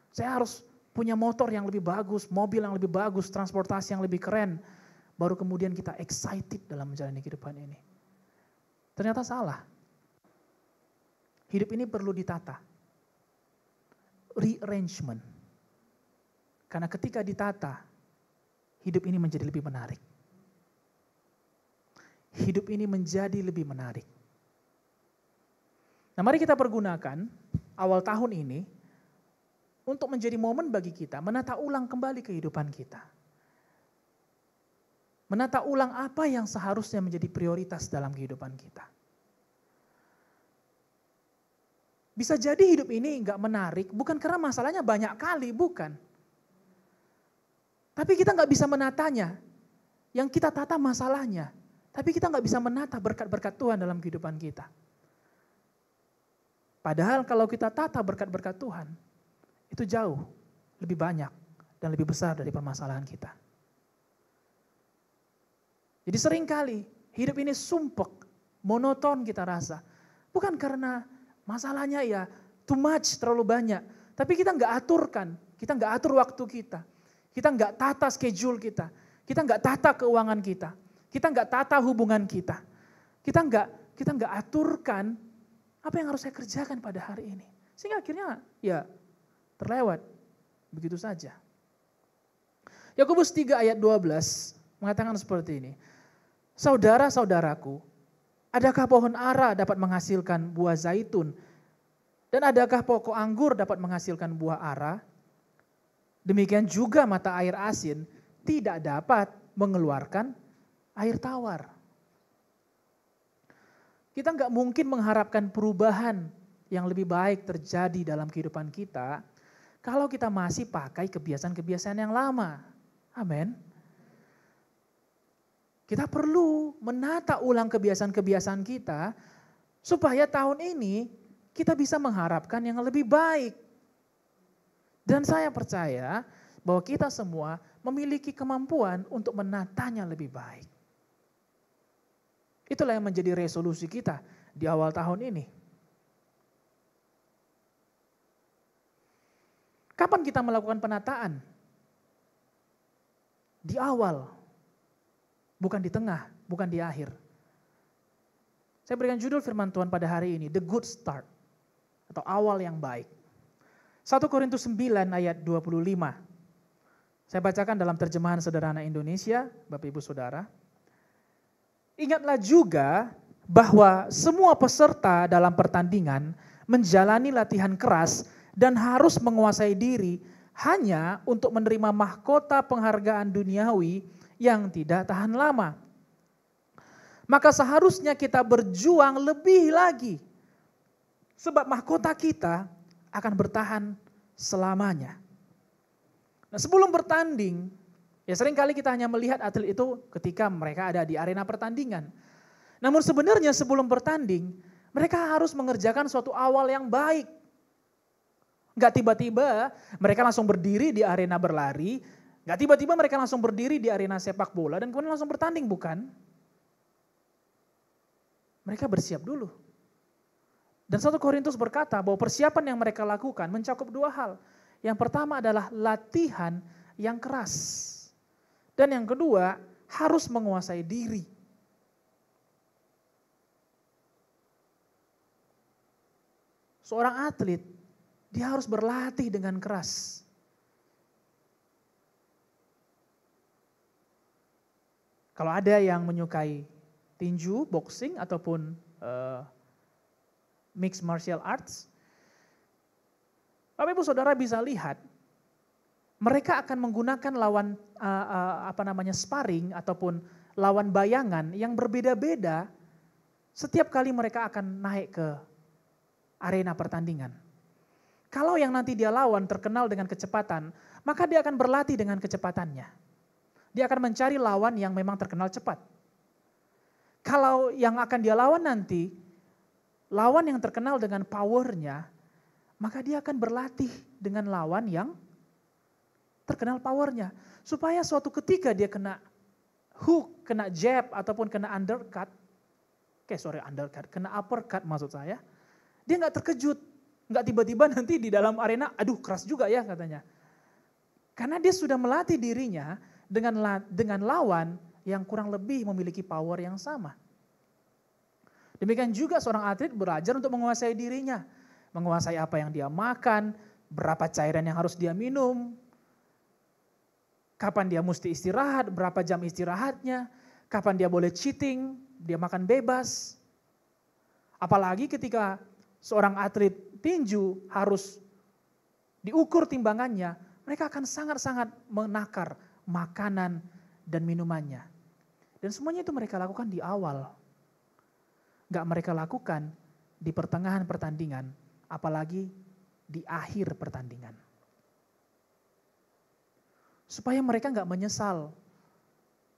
Saya harus punya motor yang lebih bagus, mobil yang lebih bagus, transportasi yang lebih keren. Baru kemudian kita excited dalam menjalani kehidupan ini. Ternyata salah. Hidup ini perlu ditata. Rearrangement. Karena ketika ditata, hidup ini menjadi lebih menarik. Hidup ini menjadi lebih menarik. Nah, mari kita pergunakan awal tahun ini untuk menjadi momen bagi kita menata ulang kembali kehidupan kita. Menata ulang apa yang seharusnya menjadi prioritas dalam kehidupan kita. Bisa jadi hidup ini enggak menarik bukan karena masalahnya banyak kali, bukan. Tapi kita enggak bisa menatanya. Yang kita tata masalahnya. Tapi kita enggak bisa menata berkat-berkat Tuhan dalam kehidupan kita. Padahal kalau kita tata berkat-berkat Tuhan, itu jauh lebih banyak dan lebih besar dari permasalahan kita. Jadi seringkali hidup ini sumpek, monoton kita rasa. Bukan karena masalahnya ya too much, terlalu banyak. Tapi kita enggak aturkan, kita enggak atur waktu kita. Kita enggak tata schedule kita. Kita enggak tata keuangan kita. Kita enggak tata hubungan kita. Kita enggak aturkan apa yang harus saya kerjakan pada hari ini. Sehingga akhirnya ya terlewat begitu saja. Yakobus 3 ayat 12 mengatakan seperti ini. Saudara-saudaraku, adakah pohon ara dapat menghasilkan buah zaitun? Dan adakah pokok anggur dapat menghasilkan buah ara? Demikian juga mata air asin tidak dapat mengeluarkan air tawar. Kita nggak mungkin mengharapkan perubahan yang lebih baik terjadi dalam kehidupan kita kalau kita masih pakai kebiasaan-kebiasaan yang lama. Amin. Kita perlu menata ulang kebiasaan-kebiasaan kita supaya tahun ini kita bisa mengharapkan yang lebih baik. Dan saya percaya bahwa kita semua memiliki kemampuan untuk menatanya lebih baik. Itulah yang menjadi resolusi kita di awal tahun ini. Kapan kita melakukan penataan? Di awal, bukan di tengah, bukan di akhir. Saya berikan judul firman Tuhan pada hari ini, The Good Start, atau awal yang baik. 1 Korintus 9 ayat 25. Saya bacakan dalam terjemahan sederhana Indonesia, Bapak Ibu Saudara. Ingatlah juga bahwa semua peserta dalam pertandingan menjalani latihan keras dan harus menguasai diri hanya untuk menerima mahkota penghargaan duniawi yang tidak tahan lama. Maka seharusnya kita berjuang lebih lagi, sebab mahkota kita akan bertahan selamanya. Nah, sebelum bertanding, ya seringkali kita hanya melihat atlet itu ketika mereka ada di arena pertandingan. Namun sebenarnya sebelum bertanding, mereka harus mengerjakan suatu awal yang baik. Enggak tiba-tiba mereka langsung berdiri di arena berlari, enggak tiba-tiba mereka langsung berdiri di arena sepak bola dan kemudian langsung bertanding, bukan. Mereka bersiap dulu. Dan 1 Korintus berkata bahwa persiapan yang mereka lakukan mencakup dua hal. Yang pertama adalah latihan yang keras. Dan yang kedua harus menguasai diri. Seorang atlet, dia harus berlatih dengan keras. Kalau ada yang menyukai tinju, boxing, ataupun mixed martial arts, Bapak Ibu Saudara bisa lihat, mereka akan menggunakan lawan sparring ataupun lawan bayangan yang berbeda-beda setiap kali mereka akan naik ke arena pertandingan. Kalau yang nanti dia lawan terkenal dengan kecepatan, maka dia akan berlatih dengan kecepatannya. Dia akan mencari lawan yang memang terkenal cepat. Kalau yang akan dia lawan nanti, lawan yang terkenal dengan powernya, maka dia akan berlatih dengan lawan yang terkenal powernya. Supaya suatu ketika dia kena hook, kena jab, ataupun kena undercut, kena uppercut maksud saya, dia nggak terkejut. Nggak tiba-tiba nanti di dalam arena, aduh keras juga ya katanya. Karena dia sudah melatih dirinya dengan lawan yang kurang lebih memiliki power yang sama. Demikian juga seorang atlet belajar untuk menguasai dirinya. Menguasai apa yang dia makan, berapa cairan yang harus dia minum, kapan dia mesti istirahat, berapa jam istirahatnya, kapan dia boleh cheating, dia makan bebas. Apalagi ketika seorang atlet tinju harus diukur timbangannya, mereka akan sangat-sangat menakar makanan dan minumannya. Dan semuanya itu mereka lakukan di awal. Gak mereka lakukan di pertengahan pertandingan, apalagi di akhir pertandingan. Supaya mereka gak menyesal.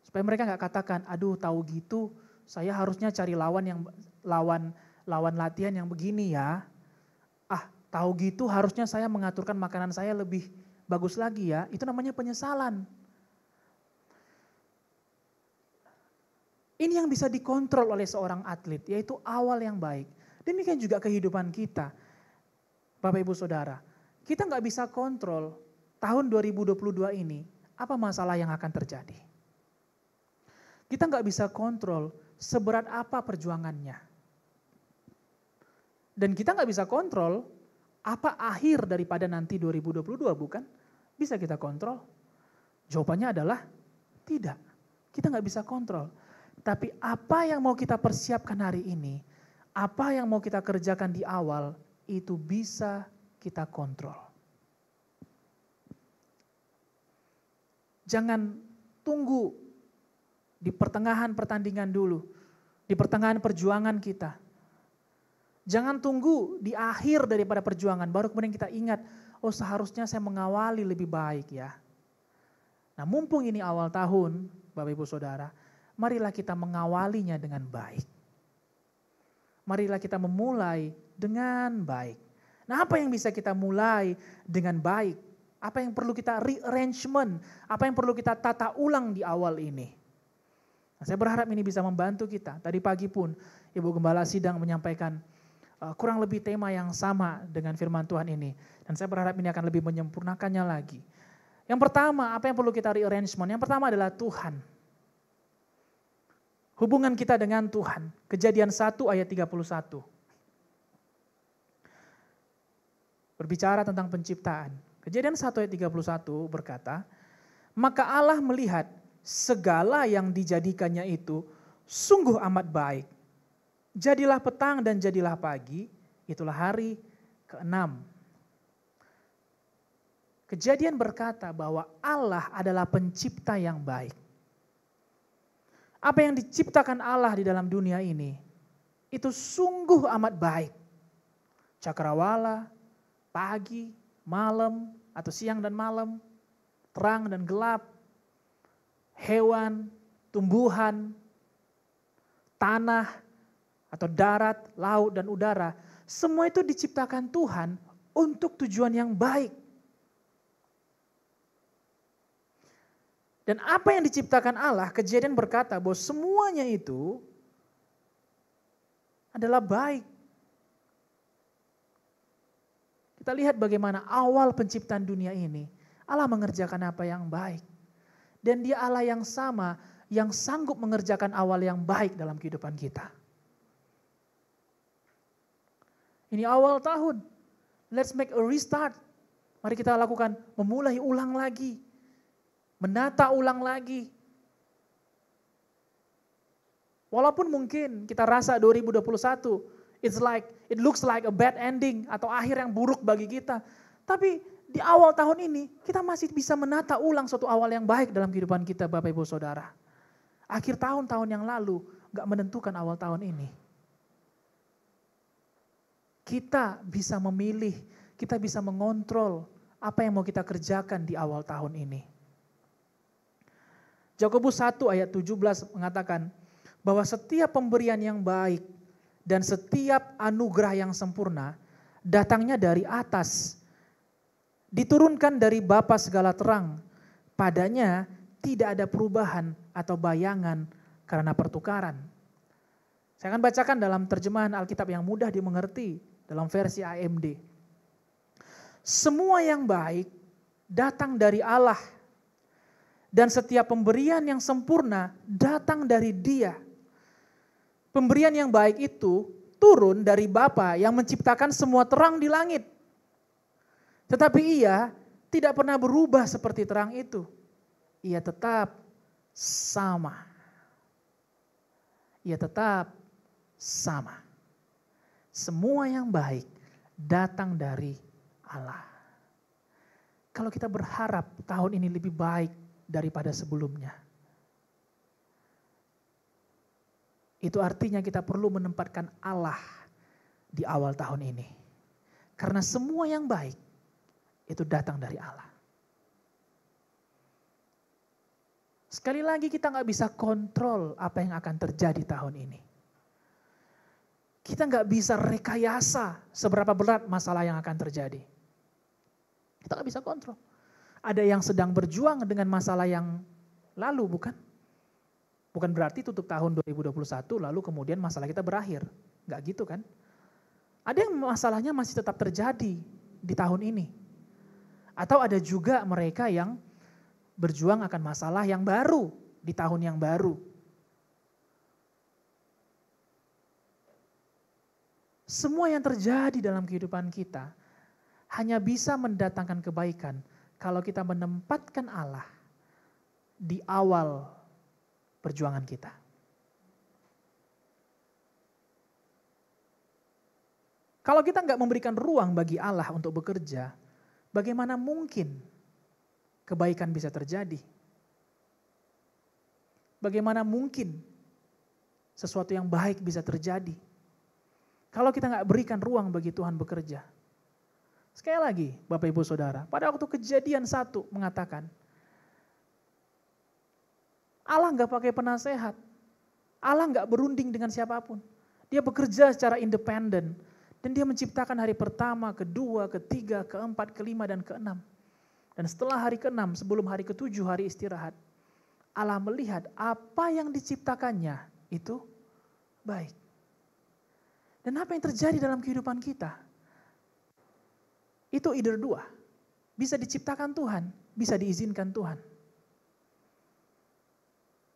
Supaya mereka gak katakan, aduh tahu gitu saya harusnya cari lawan latihan yang begini ya. Tahu gitu harusnya saya mengaturkan makanan saya lebih bagus lagi ya. Itu namanya penyesalan. Ini yang bisa dikontrol oleh seorang atlet, yaitu awal yang baik. Demikian juga kehidupan kita. Bapak Ibu Saudara, kita nggak bisa kontrol tahun 2022 ini, apa masalah yang akan terjadi. Kita nggak bisa kontrol seberat apa perjuangannya. Dan kita nggak bisa kontrol apa akhir daripada nanti 2022, bukan? Bisa kita kontrol? Jawabannya adalah tidak. Kita nggak bisa kontrol. Tapi apa yang mau kita persiapkan hari ini, apa yang mau kita kerjakan di awal, itu bisa kita kontrol. Jangan tunggu di pertengahan pertandingan dulu, di pertengahan perjuangan kita. Jangan tunggu di akhir daripada perjuangan, baru kemudian kita ingat, oh seharusnya saya mengawali lebih baik ya. Nah mumpung ini awal tahun, Bapak Ibu Saudara, marilah kita mengawalinya dengan baik. Marilah kita memulai dengan baik. Nah apa yang bisa kita mulai dengan baik? Apa yang perlu kita rearrangement? Apa yang perlu kita tata ulang di awal ini? Nah, saya berharap ini bisa membantu kita. Tadi pagi pun Ibu Gembala Sidang menyampaikan kurang lebih tema yang sama dengan firman Tuhan ini. Dan saya berharap ini akan lebih menyempurnakannya lagi. Yang pertama, apa yang perlu kita rearrangement? Yang pertama adalah Tuhan. Hubungan kita dengan Tuhan. Kejadian 1 ayat 31. Berbicara tentang penciptaan. Kejadian 1 ayat 31 berkata, maka Allah melihat segala yang dijadikannya itu sungguh amat baik. Jadilah petang dan jadilah pagi, itulah hari ke-6. Kejadian berkata bahwa Allah adalah pencipta yang baik. Apa yang diciptakan Allah di dalam dunia ini, itu sungguh amat baik. Cakrawala, pagi, malam, atau siang dan malam, terang dan gelap, hewan, tumbuhan, tanah, atau darat, laut, dan udara. Semua itu diciptakan Tuhan untuk tujuan yang baik. Dan apa yang diciptakan Allah, Kejadian berkata bahwa semuanya itu adalah baik. Kita lihat bagaimana awal penciptaan dunia ini, Allah mengerjakan apa yang baik. Dan Dia Allah yang sama, yang sanggup mengerjakan awal yang baik dalam kehidupan kita. Ini awal tahun, let's make a restart. Mari kita lakukan, memulai ulang lagi. Menata ulang lagi. Walaupun mungkin kita rasa 2021, it looks like a bad ending atau akhir yang buruk bagi kita. Tapi di awal tahun ini kita masih bisa menata ulang suatu awal yang baik dalam kehidupan kita, Bapak Ibu Saudara. Akhir tahun-tahun yang lalu gak menentukan awal tahun ini. Kita bisa memilih, kita bisa mengontrol apa yang mau kita kerjakan di awal tahun ini. Yakobus 1 ayat 17 mengatakan bahwa setiap pemberian yang baik dan setiap anugerah yang sempurna datangnya dari atas, diturunkan dari Bapa segala terang. Padanya tidak ada perubahan atau bayangan karena pertukaran. Saya akan bacakan dalam terjemahan Alkitab yang mudah dimengerti dalam versi AMD. Semua yang baik datang dari Allah, dan setiap pemberian yang sempurna datang dari Dia. Pemberian yang baik itu turun dari Bapa yang menciptakan semua terang di langit. Tetapi Ia tidak pernah berubah seperti terang itu. Ia tetap sama. Ia tetap sama. Semua yang baik datang dari Allah. Kalau kita berharap tahun ini lebih baik daripada sebelumnya, itu artinya kita perlu menempatkan Allah di awal tahun ini. Karena semua yang baik itu datang dari Allah. Sekali lagi kita nggak bisa kontrol apa yang akan terjadi tahun ini. Kita nggak bisa rekayasa seberapa berat masalah yang akan terjadi. Kita nggak bisa kontrol. Ada yang sedang berjuang dengan masalah yang lalu, bukan? Bukan berarti tutup tahun 2021 lalu kemudian masalah kita berakhir. Nggak gitu kan? Ada yang masalahnya masih tetap terjadi di tahun ini. Atau ada juga mereka yang berjuang akan masalah yang baru di tahun yang baru. Semua yang terjadi dalam kehidupan kita hanya bisa mendatangkan kebaikan kalau kita menempatkan Allah di awal perjuangan kita. Kalau kita nggak memberikan ruang bagi Allah untuk bekerja, bagaimana mungkin kebaikan bisa terjadi? Bagaimana mungkin sesuatu yang baik bisa terjadi? Kalau kita nggak berikan ruang bagi Tuhan bekerja. Sekali lagi Bapak Ibu Saudara, pada waktu Kejadian 1 mengatakan, Allah nggak pakai penasehat, Allah nggak berunding dengan siapapun. Dia bekerja secara independen dan dia menciptakan hari pertama, kedua, ketiga, keempat, kelima, dan keenam. Dan setelah hari keenam, sebelum hari ketujuh, hari istirahat, Allah melihat apa yang diciptakannya itu baik. Dan apa yang terjadi dalam kehidupan kita? Itu either dua. Bisa diciptakan Tuhan, bisa diizinkan Tuhan.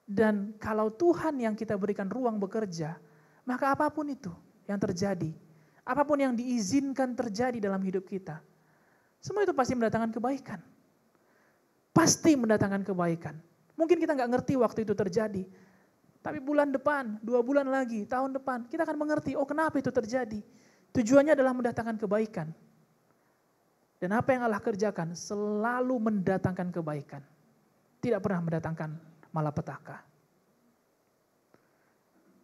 Dan kalau Tuhan yang kita berikan ruang bekerja, maka apapun itu yang terjadi, apapun yang diizinkan terjadi dalam hidup kita, semua itu pasti mendatangkan kebaikan. Pasti mendatangkan kebaikan. Mungkin kita nggak ngerti waktu itu terjadi, tapi bulan depan, 2 bulan lagi, tahun depan, kita akan mengerti, oh kenapa itu terjadi. Tujuannya adalah mendatangkan kebaikan. Dan apa yang Allah kerjakan selalu mendatangkan kebaikan. Tidak pernah mendatangkan malapetaka.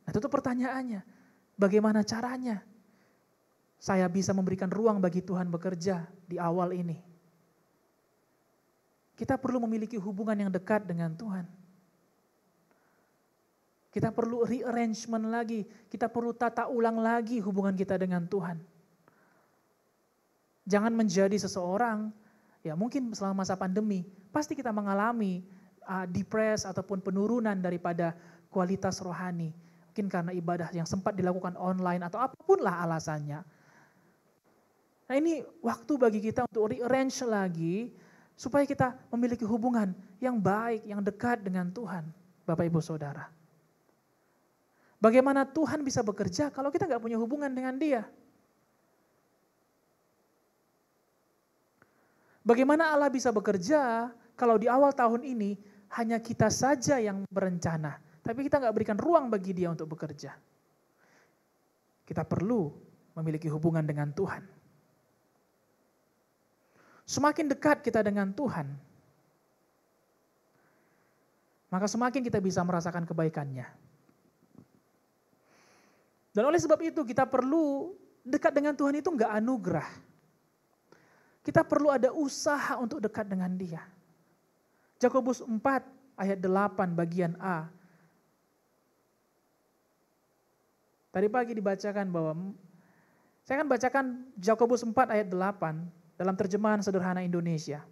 Nah itu pertanyaannya, bagaimana caranya saya bisa memberikan ruang bagi Tuhan bekerja di awal ini? Kita perlu memiliki hubungan yang dekat dengan Tuhan. Kita perlu rearrangement lagi, kita perlu tata ulang lagi hubungan kita dengan Tuhan. Jangan menjadi seseorang, ya mungkin selama masa pandemi, pasti kita mengalami depres ataupun penurunan daripada kualitas rohani. Mungkin karena ibadah yang sempat dilakukan online atau apapun lah alasannya. Nah ini waktu bagi kita untuk rearrange lagi, supaya kita memiliki hubungan yang baik, yang dekat dengan Tuhan, Bapak Ibu Saudara. Bagaimana Tuhan bisa bekerja kalau kita nggak punya hubungan dengan Dia? Bagaimana Allah bisa bekerja kalau di awal tahun ini hanya kita saja yang berencana, tapi kita nggak berikan ruang bagi Dia untuk bekerja? Kita perlu memiliki hubungan dengan Tuhan. Semakin dekat kita dengan Tuhan, maka semakin kita bisa merasakan kebaikannya. Dan oleh sebab itu kita perlu dekat dengan Tuhan itu enggak anugerah. Kita perlu ada usaha untuk dekat dengan Dia. Yakobus 4 ayat 8 bagian A. Tadi pagi dibacakan bahwa, saya akan bacakan Yakobus 4 ayat 8 dalam terjemahan sederhana Indonesia.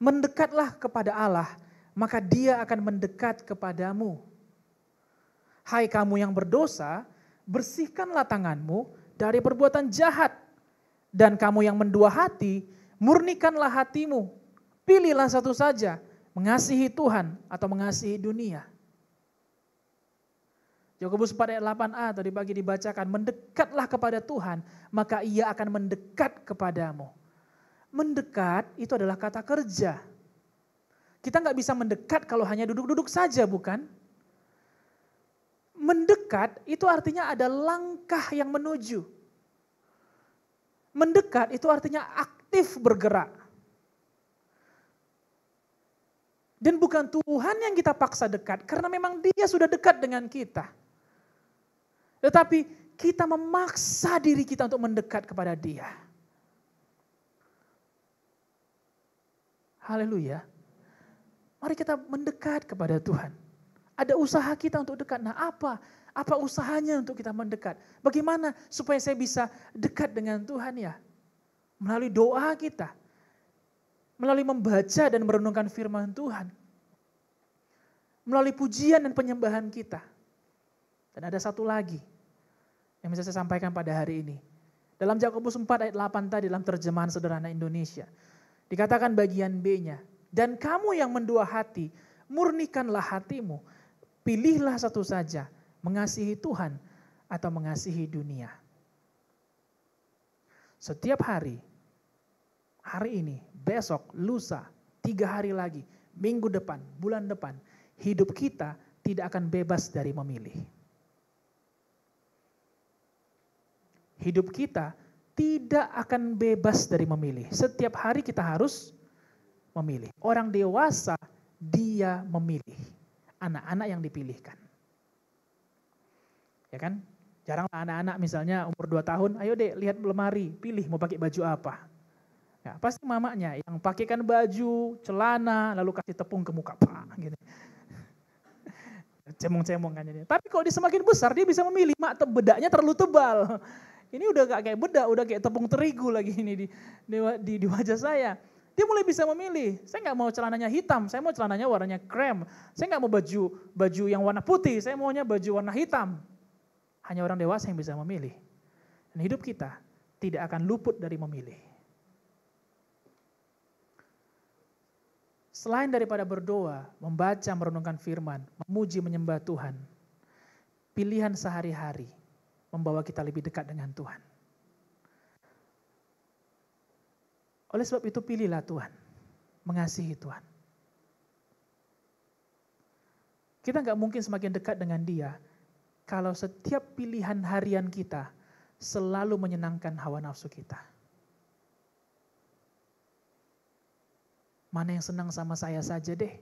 Mendekatlah kepada Allah, maka Dia akan mendekat kepadamu. Hai kamu yang berdosa, bersihkanlah tanganmu dari perbuatan jahat. Dan kamu yang mendua hati, murnikanlah hatimu. Pilihlah satu saja, mengasihi Tuhan atau mengasihi dunia. Yakobus 4 ayat 8a tadi pagi dibacakan, mendekatlah kepada Tuhan, maka Ia akan mendekat kepadamu. Mendekat itu adalah kata kerja. Kita nggak bisa mendekat kalau hanya duduk-duduk saja, bukan? Mendekat itu artinya ada langkah yang menuju. Mendekat itu artinya aktif bergerak. Dan bukan Tuhan yang kita paksa dekat, karena memang Dia sudah dekat dengan kita. Tetapi kita memaksa diri kita untuk mendekat kepada Dia. Haleluya. Mari kita mendekat kepada Tuhan. Ada usaha kita untuk dekat. Nah apa usahanya untuk kita mendekat? Bagaimana supaya saya bisa dekat dengan Tuhan ya? Melalui doa kita. Melalui membaca dan merenungkan firman Tuhan. Melalui pujian dan penyembahan kita. Dan ada satu lagi yang bisa saya sampaikan pada hari ini. Dalam Yakobus 4 ayat 8 tadi dalam terjemahan sederhana Indonesia. Dikatakan bagian B-nya. Dan kamu yang mendua hati, murnikanlah hatimu. Pilihlah satu saja, mengasihi Tuhan atau mengasihi dunia. Setiap hari ini, besok, lusa, 3 hari lagi, minggu depan, bulan depan, hidup kita tidak akan bebas dari memilih. Hidup kita tidak akan bebas dari memilih. Setiap hari kita harus memilih. Orang dewasa dia memilih. Anak-anak yang dipilihkan. Ya kan? Jarang anak-anak misalnya umur 2 tahun, ayo dek lihat lemari, pilih mau pakai baju apa. Ya, pasti mamanya yang pakaikan baju, celana, lalu kasih tepung ke muka, Pak. Gitu. Cemong-cemong kan jadi. Tapi kalau dia semakin besar dia bisa memilih, mak bedaknya terlalu tebal. Ini udah gak kayak bedak, udah kayak tepung terigu lagi ini di wajah saya. Dia mulai bisa memilih, saya nggak mau celananya hitam, saya mau celananya warnanya krem. Saya nggak mau baju yang warna putih, saya maunya baju warna hitam. Hanya orang dewasa yang bisa memilih. Dan hidup kita tidak akan luput dari memilih. Selain daripada berdoa, membaca, merenungkan firman, memuji, menyembah Tuhan, pilihan sehari-hari membawa kita lebih dekat dengan Tuhan. Oleh sebab itu pilihlah Tuhan, mengasihi Tuhan. Kita nggak mungkin semakin dekat dengan Dia kalau setiap pilihan harian kita selalu menyenangkan hawa nafsu kita. Mana yang senang sama saya saja deh,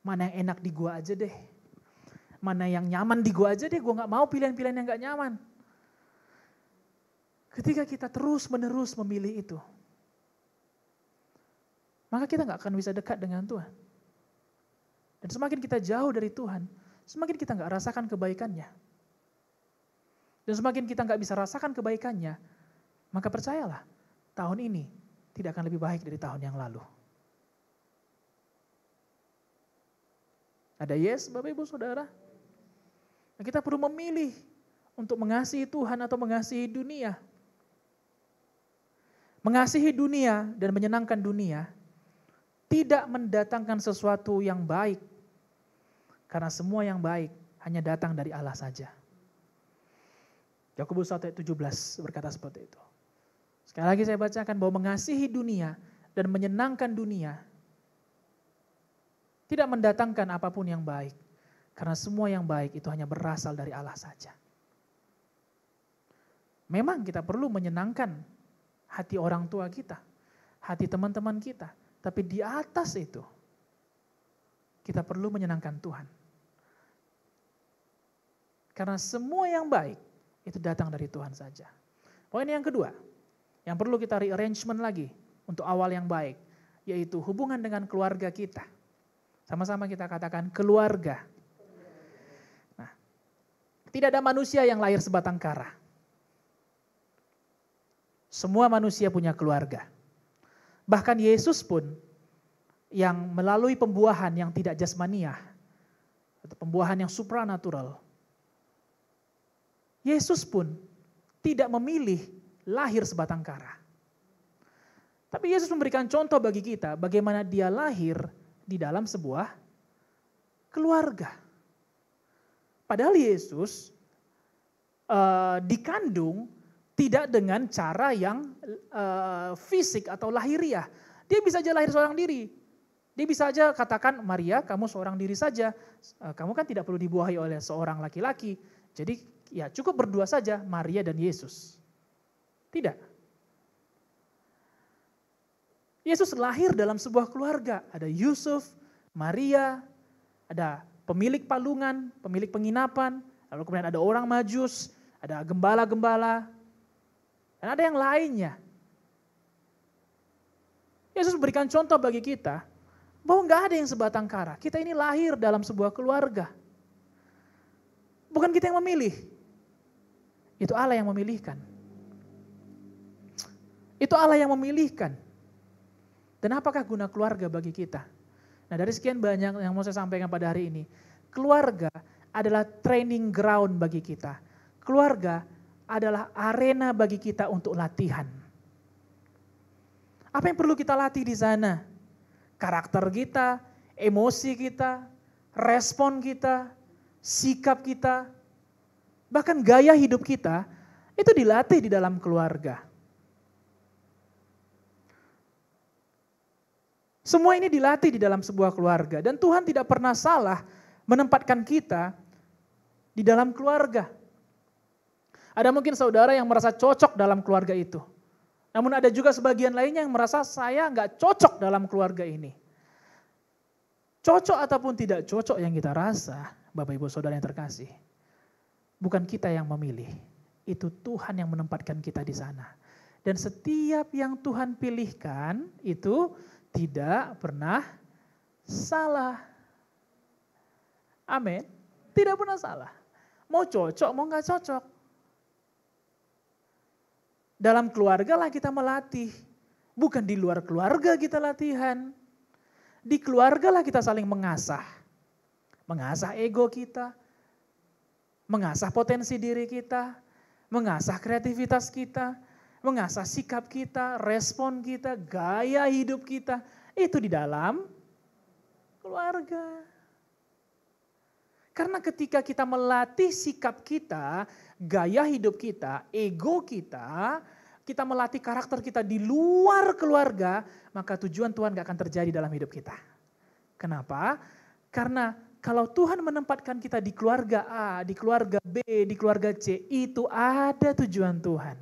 mana yang enak di gua aja deh, mana yang nyaman di gua aja deh, gua nggak mau pilihan-pilihan yang nggak nyaman. Ketika kita terus-menerus memilih itu, maka kita nggak akan bisa dekat dengan Tuhan. Dan semakin kita jauh dari Tuhan, semakin kita nggak rasakan kebaikannya. Dan semakin kita nggak bisa rasakan kebaikannya, maka percayalah, tahun ini tidak akan lebih baik dari tahun yang lalu. Ada yes, Bapak Ibu Saudara? Nah, kita perlu memilih untuk mengasihi Tuhan atau mengasihi dunia. Mengasihi dunia dan menyenangkan dunia tidak mendatangkan sesuatu yang baik. Karena semua yang baik hanya datang dari Allah saja. Yakobus 1 ayat 17 berkata seperti itu. Sekali lagi saya bacakan bahwa mengasihi dunia dan menyenangkan dunia tidak mendatangkan apapun yang baik. Karena semua yang baik itu hanya berasal dari Allah saja. Memang kita perlu menyenangkan hati orang tua kita, hati teman-teman kita. Tapi di atas itu, kita perlu menyenangkan Tuhan. Karena semua yang baik, itu datang dari Tuhan saja. Poin yang kedua, yang perlu kita rearrangement lagi untuk awal yang baik, yaitu hubungan dengan keluarga kita. Sama-sama kita katakan keluarga. Nah, tidak ada manusia yang lahir sebatang kara. Semua manusia punya keluarga. Bahkan Yesus pun yang melalui pembuahan yang tidak jasmaniah, atau pembuahan yang supranatural. Yesus pun tidak memilih lahir sebatang kara. Tapi Yesus memberikan contoh bagi kita bagaimana dia lahir di dalam sebuah keluarga. Padahal Yesus dikandung tidak dengan cara yang fisik atau lahiriah. Dia bisa aja lahir seorang diri. Dia bisa aja katakan, Maria kamu seorang diri saja. Kamu kan tidak perlu dibuahi oleh seorang laki-laki. Jadi ya cukup berdua saja Maria dan Yesus. Tidak. Yesus lahir dalam sebuah keluarga. Ada Yusuf, Maria, ada pemilik palungan, pemilik penginapan. Lalu kemudian ada orang Majus, ada gembala-gembala. Dan ada yang lainnya. Yesus berikan contoh bagi kita bahwa nggak ada yang sebatang kara. Kita ini lahir dalam sebuah keluarga. Bukan kita yang memilih. Itu Allah yang memilihkan. Itu Allah yang memilihkan. Dan apakah guna keluarga bagi kita? Nah, dari sekian banyak yang mau saya sampaikan pada hari ini, keluarga adalah training ground bagi kita. Keluarga adalah arena bagi kita untuk latihan. Apa yang perlu kita latih di sana? Karakter kita, emosi kita, respon kita, sikap kita, bahkan gaya hidup kita, itu dilatih di dalam keluarga. Semua ini dilatih di dalam sebuah keluarga. Dan Tuhan tidak pernah salah menempatkan kita di dalam keluarga. Ada mungkin saudara yang merasa cocok dalam keluarga itu. Namun ada juga sebagian lainnya yang merasa saya nggak cocok dalam keluarga ini. Cocok ataupun tidak cocok yang kita rasa, Bapak Ibu Saudara yang terkasih, bukan kita yang memilih. Itu Tuhan yang menempatkan kita di sana. Dan setiap yang Tuhan pilihkan itu tidak pernah salah. Amin. Tidak pernah salah. Mau cocok, mau nggak cocok. Dalam keluarga lah kita melatih. Bukan di luar keluarga kita latihan. Di keluarga lah kita saling mengasah. Mengasah ego kita. Mengasah potensi diri kita. Mengasah kreativitas kita. Mengasah sikap kita, respon kita, gaya hidup kita. Itu di dalam keluarga. Karena ketika kita melatih sikap kita, gaya hidup kita, ego kita melatih karakter kita di luar keluarga, maka tujuan Tuhan gak akan terjadi dalam hidup kita. Kenapa? Karena kalau Tuhan menempatkan kita di keluarga A, di keluarga B, di keluarga C, itu ada tujuan Tuhan.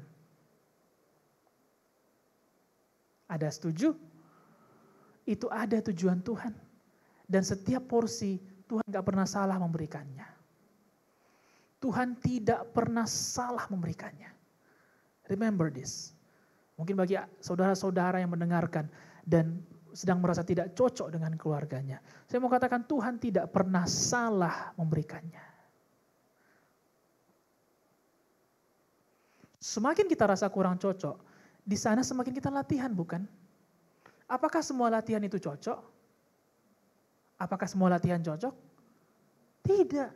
Ada setuju? Itu ada tujuan Tuhan. Dan setiap porsi Tuhan gak pernah salah memberikannya. Tuhan tidak pernah salah memberikannya. Remember this. Mungkin bagi saudara-saudara yang mendengarkan dan sedang merasa tidak cocok dengan keluarganya. Saya mau katakan Tuhan tidak pernah salah memberikannya. Semakin kita rasa kurang cocok, di sana semakin kita latihan, bukan? Apakah semua latihan itu cocok? Apakah semua latihan cocok? Tidak.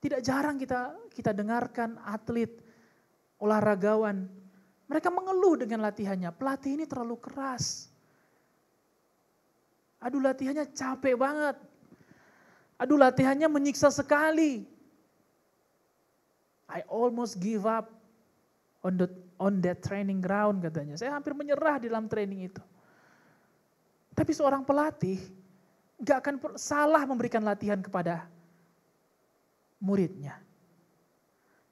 Tidak jarang kita dengarkan atlet, olahragawan, mereka mengeluh dengan latihannya. Pelatih ini terlalu keras. Aduh latihannya capek banget. Aduh latihannya menyiksa sekali. I almost give up on that training ground katanya. Saya hampir menyerah di dalam training itu. Tapi seorang pelatih gak akan salah memberikan latihan kepada muridnya.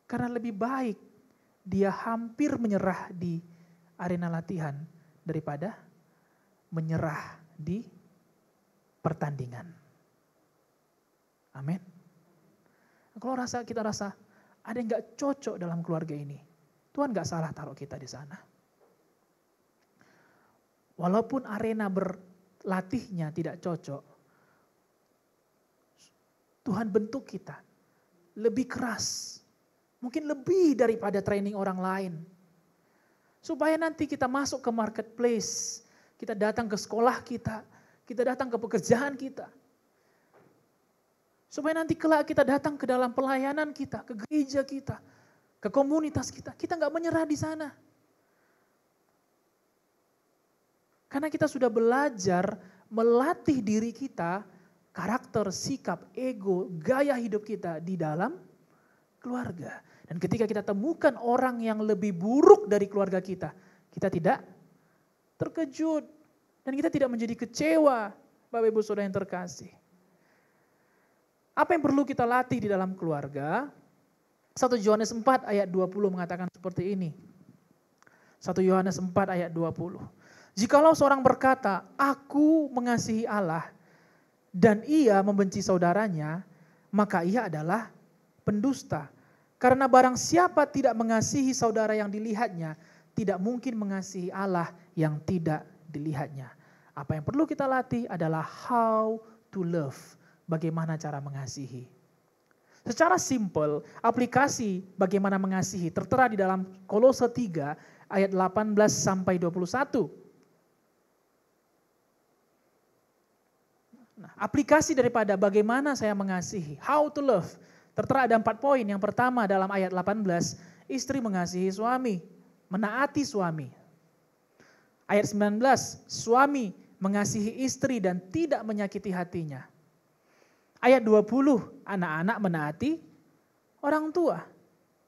Karena lebih baik dia hampir menyerah di arena latihan daripada menyerah di pertandingan. Amin. Kalau kita rasa ada yang gak cocok dalam keluarga ini, Tuhan gak salah taruh kita di sana. Walaupun arena berlatihnya tidak cocok, Tuhan bentuk kita lebih keras, mungkin lebih daripada training orang lain. Supaya nanti kita masuk ke marketplace, kita datang ke sekolah kita datang ke pekerjaan kita. Supaya nanti kelak kita datang ke dalam pelayanan kita, ke gereja kita, ke komunitas kita nggak menyerah di sana. Karena kita sudah belajar melatih diri kita, karakter, sikap, ego, gaya hidup kita di dalam keluarga. Dan ketika kita temukan orang yang lebih buruk dari keluarga kita tidak terkejut. Dan kita tidak menjadi kecewa, Bapak Ibu Saudara yang terkasih. Apa yang perlu kita latih di dalam keluarga? 1 Yohanes 4 ayat 20 mengatakan seperti ini. 1 Yohanes 4 ayat 20. Jikalau seorang berkata, aku mengasihi Allah dan ia membenci saudaranya, maka ia adalah pendusta. Karena barang siapa tidak mengasihi saudara yang dilihatnya, tidak mungkin mengasihi Allah yang tidak dilihatnya. Apa yang perlu kita latih adalah how to love. Bagaimana cara mengasihi. Secara simpel, aplikasi bagaimana mengasihi tertera di dalam Kolose 3 ayat 18 sampai 21. Nah, aplikasi daripada bagaimana saya mengasihi, how to love, tertera ada 4 poin. Yang pertama dalam ayat 18, istri mengasihi suami, menaati suami. Ayat 19, suami mengasihi istri dan tidak menyakiti hatinya. Ayat 20, anak-anak menaati orang tua.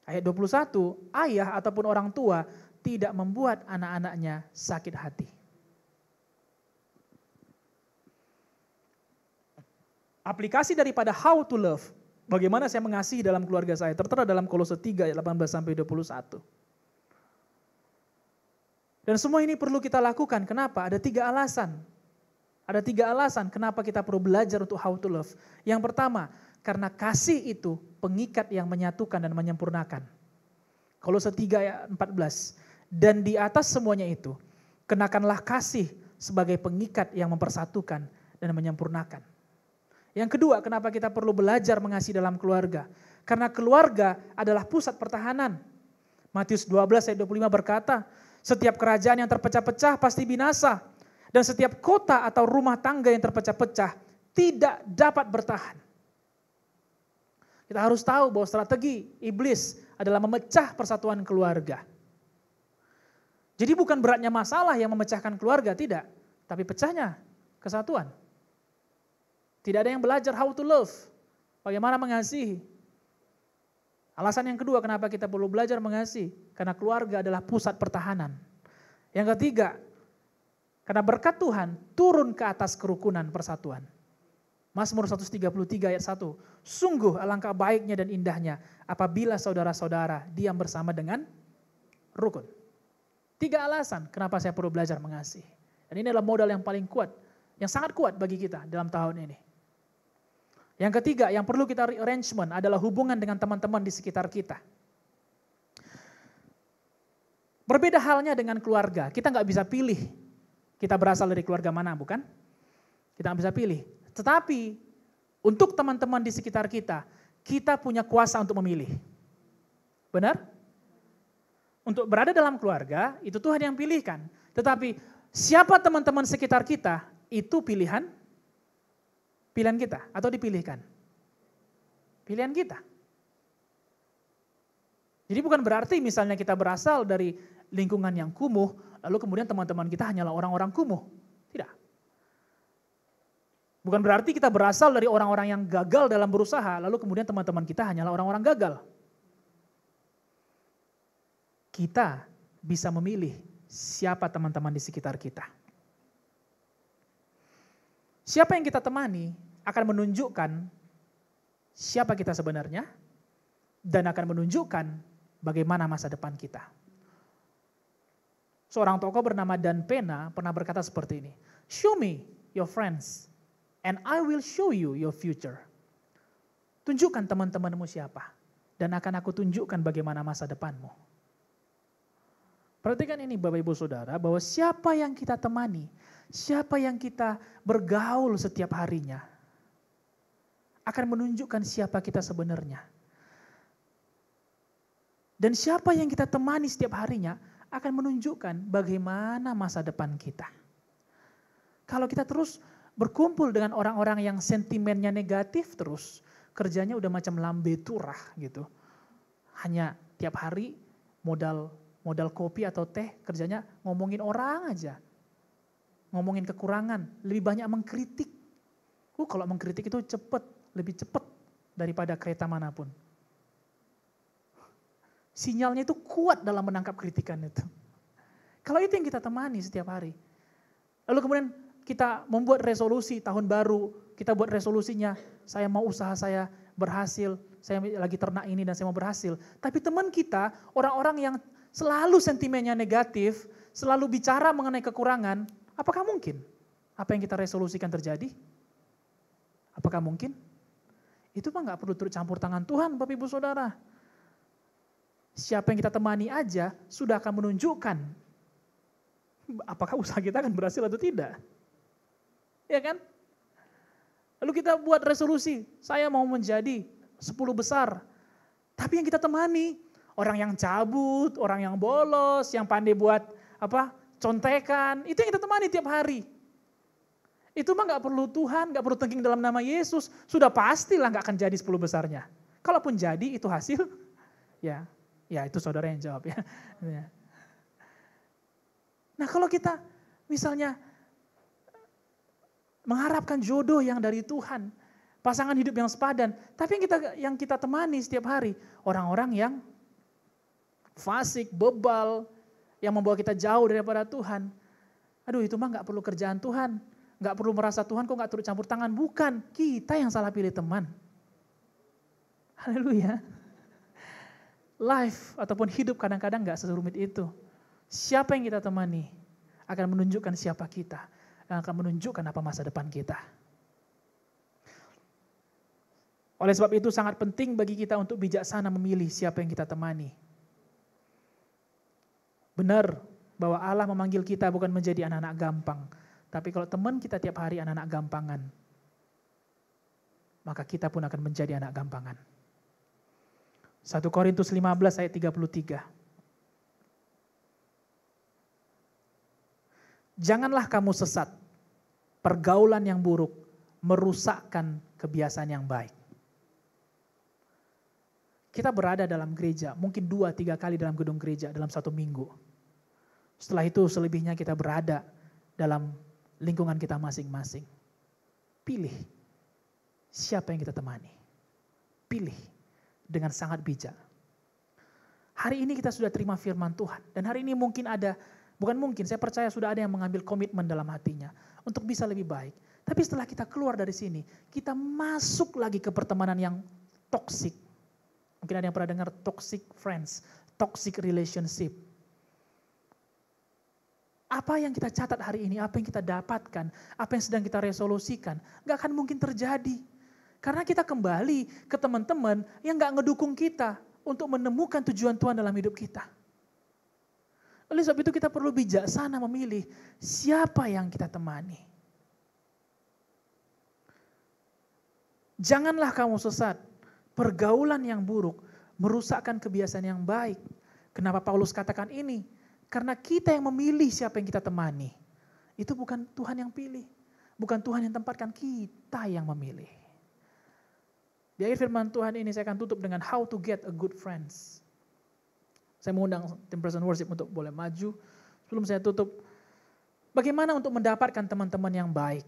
Ayat 21, ayah ataupun orang tua tidak membuat anak-anaknya sakit hati. Aplikasi daripada how to love, bagaimana saya mengasihi dalam keluarga saya, tertera dalam Kolose 3 ayat 18 sampai 21. Dan semua ini perlu kita lakukan. Kenapa? Ada 3 alasan. Ada 3 alasan kenapa kita perlu belajar untuk how to love. Yang pertama, karena kasih itu pengikat yang menyatukan dan menyempurnakan. Kolose 3 ayat 14. Dan di atas semuanya itu, kenakanlah kasih sebagai pengikat yang mempersatukan dan menyempurnakan. Yang kedua, kenapa kita perlu belajar mengasihi dalam keluarga? Karena keluarga adalah pusat pertahanan. Matius 12 ayat 25 berkata, setiap kerajaan yang terpecah-pecah pasti binasa. Dan setiap kota atau rumah tangga yang terpecah-pecah tidak dapat bertahan. Kita harus tahu bahwa strategi iblis adalah memecah persatuan keluarga. Jadi bukan beratnya masalah yang memecahkan keluarga, tidak. Tapi pecahnya kesatuan. Tidak ada yang belajar how to love, bagaimana mengasihi. Alasan yang kedua kenapa kita perlu belajar mengasihi, karena keluarga adalah pusat pertahanan. Yang ketiga, karena berkat Tuhan turun ke atas kerukunan persatuan. Mazmur 133 ayat 1, sungguh alangkah baiknya dan indahnya apabila saudara-saudara diam bersama dengan rukun. 3 alasan kenapa saya perlu belajar mengasihi. Dan ini adalah modal yang paling kuat, yang sangat kuat bagi kita dalam tahun ini. Yang ketiga, yang perlu kita arrangement adalah hubungan dengan teman-teman di sekitar kita. Berbeda halnya dengan keluarga, kita nggak bisa pilih kita berasal dari keluarga mana, bukan? Kita nggak bisa pilih. Tetapi untuk teman-teman di sekitar kita, kita punya kuasa untuk memilih. Benar? Untuk berada dalam keluarga, itu Tuhan yang pilihkan. Tetapi siapa teman-teman sekitar kita, itu pilihan kita atau dipilihkan? Pilihan kita. Jadi bukan berarti misalnya kita berasal dari lingkungan yang kumuh, lalu kemudian teman-teman kita hanyalah orang-orang kumuh. Tidak. Bukan berarti kita berasal dari orang-orang yang gagal dalam berusaha, lalu kemudian teman-teman kita hanyalah orang-orang gagal. Kita bisa memilih siapa teman-teman di sekitar kita. Siapa yang kita temani akan menunjukkan siapa kita sebenarnya dan akan menunjukkan bagaimana masa depan kita. Seorang tokoh bernama Dan Pena pernah berkata seperti ini, show me your friends and I will show you your future. Tunjukkan teman-temanmu siapa dan akan aku tunjukkan bagaimana masa depanmu. Perhatikan ini Bapak Ibu Saudara, bahwa siapa yang kita temani, siapa yang kita bergaul setiap harinya, akan menunjukkan siapa kita sebenarnya. Dan siapa yang kita temani setiap harinya, akan menunjukkan bagaimana masa depan kita. Kalau kita terus berkumpul dengan orang-orang yang sentimennya negatif terus, kerjanya udah macam lambe turah gitu. Hanya tiap hari modal kopi atau teh, kerjanya ngomongin orang aja. Ngomongin kekurangan, lebih banyak mengkritik. Kalau mengkritik itu lebih cepat daripada kereta manapun. Sinyalnya itu kuat dalam menangkap kritikan itu. Kalau itu yang kita temani setiap hari. Lalu kemudian kita membuat resolusi tahun baru, kita buat resolusinya, saya mau usaha saya berhasil, saya lagi ternak ini dan saya mau berhasil. Tapi teman kita, orang-orang yang selalu sentimennya negatif, selalu bicara mengenai kekurangan, apakah mungkin apa yang kita resolusikan terjadi? Apakah mungkin? Itu mah gak perlu turut campur tangan Tuhan, Bapak Ibu Saudara. Siapa yang kita temani aja sudah akan menunjukkan apakah usaha kita akan berhasil atau tidak. Ya kan? Lalu kita buat resolusi, saya mau menjadi 10 besar. Tapi yang kita temani, orang yang cabut, orang yang bolos, yang pandai buat contekan, itu yang kita temani tiap hari. Itu mah gak perlu Tuhan, gak perlu thinking dalam nama Yesus, sudah pastilah gak akan jadi 10 besarnya. Kalaupun jadi itu hasil, ya itu saudara yang jawab ya. Nah kalau kita misalnya mengharapkan jodoh yang dari Tuhan, pasangan hidup yang sepadan, tapi yang kita temani setiap hari, orang-orang yang fasik, bebal, yang membawa kita jauh daripada Tuhan. Aduh itu mah gak perlu kerjaan Tuhan, gak perlu merasa Tuhan kok gak turut campur tangan. Bukan, kita yang salah pilih teman. Haleluya. Life ataupun hidup kadang-kadang gak serumit itu. Siapa yang kita temani akan menunjukkan siapa kita, yang akan menunjukkan apa masa depan kita. Oleh sebab itu sangat penting bagi kita untuk bijaksana memilih siapa yang kita temani. Benar bahwa Allah memanggil kita bukan menjadi anak-anak gampang, tapi kalau teman kita tiap hari anak-anak gampangan, maka kita pun akan menjadi anak gampangan. 1 Korintus 15 ayat 33. Janganlah kamu sesat, pergaulan yang buruk merusakkan kebiasaan yang baik. Kita berada dalam gereja, mungkin 2-3 kali dalam gedung gereja dalam 1 minggu. Setelah itu selebihnya kita berada dalam lingkungan kita masing-masing. Pilih siapa yang kita temani. Pilih dengan sangat bijak. Hari ini kita sudah terima firman Tuhan. Dan hari ini mungkin saya percaya sudah ada yang mengambil komitmen dalam hatinya untuk bisa lebih baik. Tapi setelah kita keluar dari sini, kita masuk lagi ke pertemanan yang toksik. Mungkin ada yang pernah dengar toxic friends, toxic relationship. Apa yang kita catat hari ini, apa yang kita dapatkan, apa yang sedang kita resolusikan, gak akan mungkin terjadi. Karena kita kembali ke teman-teman yang gak ngedukung kita untuk menemukan tujuan Tuhan dalam hidup kita. Oleh sebab itu kita perlu bijaksana memilih siapa yang kita temani. Janganlah kamu sesat, pergaulan yang buruk merusakkan kebiasaan yang baik. Kenapa Paulus katakan ini? Karena kita yang memilih siapa yang kita temani. Itu bukan Tuhan yang pilih. Bukan Tuhan yang tempatkan, kita yang memilih. Di akhir firman Tuhan ini saya akan tutup dengan how to get a good friends. Saya mengundang tim present worship untuk boleh maju. Sebelum saya tutup, bagaimana untuk mendapatkan teman-teman yang baik?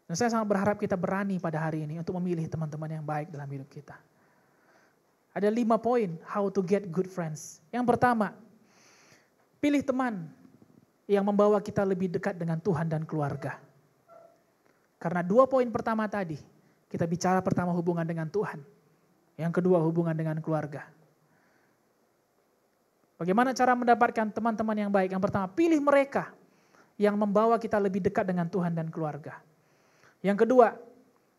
Dan saya sangat berharap kita berani pada hari ini untuk memilih teman-teman yang baik dalam hidup kita. Ada 5 poin how to get good friends. Yang pertama, pilih teman yang membawa kita lebih dekat dengan Tuhan dan keluarga. Karena 2 poin pertama tadi, kita bicara pertama hubungan dengan Tuhan. Yang kedua hubungan dengan keluarga. Bagaimana cara mendapatkan teman-teman yang baik? Yang pertama, pilih mereka yang membawa kita lebih dekat dengan Tuhan dan keluarga. Yang kedua,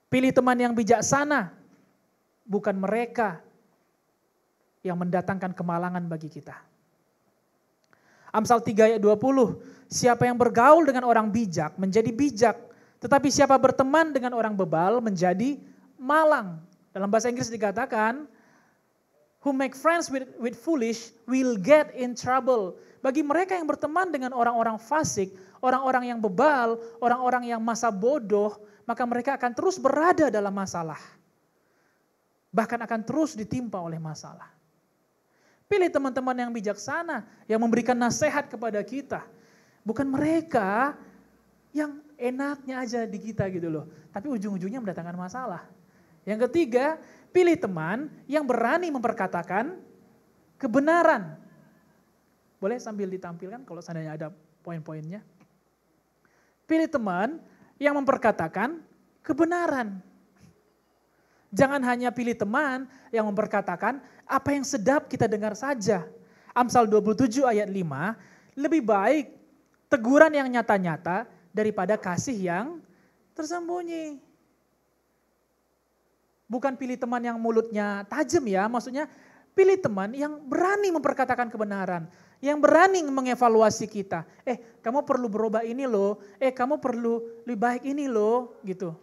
pilih teman yang bijaksana, bukan mereka yang mendatangkan kemalangan bagi kita. Amsal 3 ayat 20, siapa yang bergaul dengan orang bijak menjadi bijak, tetapi siapa berteman dengan orang bebal menjadi malang. Dalam bahasa Inggris dikatakan, Who make friends with foolish will get in trouble. Bagi mereka yang berteman dengan orang-orang fasik, orang-orang yang bebal, orang-orang yang masa bodoh, maka mereka akan terus berada dalam masalah. Bahkan akan terus ditimpa oleh masalah. Pilih teman-teman yang bijaksana, yang memberikan nasihat kepada kita. Bukan mereka yang enaknya aja di kita gitu loh. Tapi ujung-ujungnya mendatangkan masalah. Yang ketiga, pilih teman yang berani memperkatakan kebenaran. Boleh sambil ditampilkan kalau seandainya ada poin-poinnya. Pilih teman yang memperkatakan kebenaran. Jangan hanya pilih teman yang memperkatakan apa yang sedap kita dengar saja. Amsal 27 ayat 5, lebih baik teguran yang nyata-nyata daripada kasih yang tersembunyi. Bukan pilih teman yang mulutnya tajam ya, maksudnya pilih teman yang berani memperkatakan kebenaran, yang berani mengevaluasi kita. Kamu perlu berubah ini loh, kamu perlu lebih baik ini loh, gitu.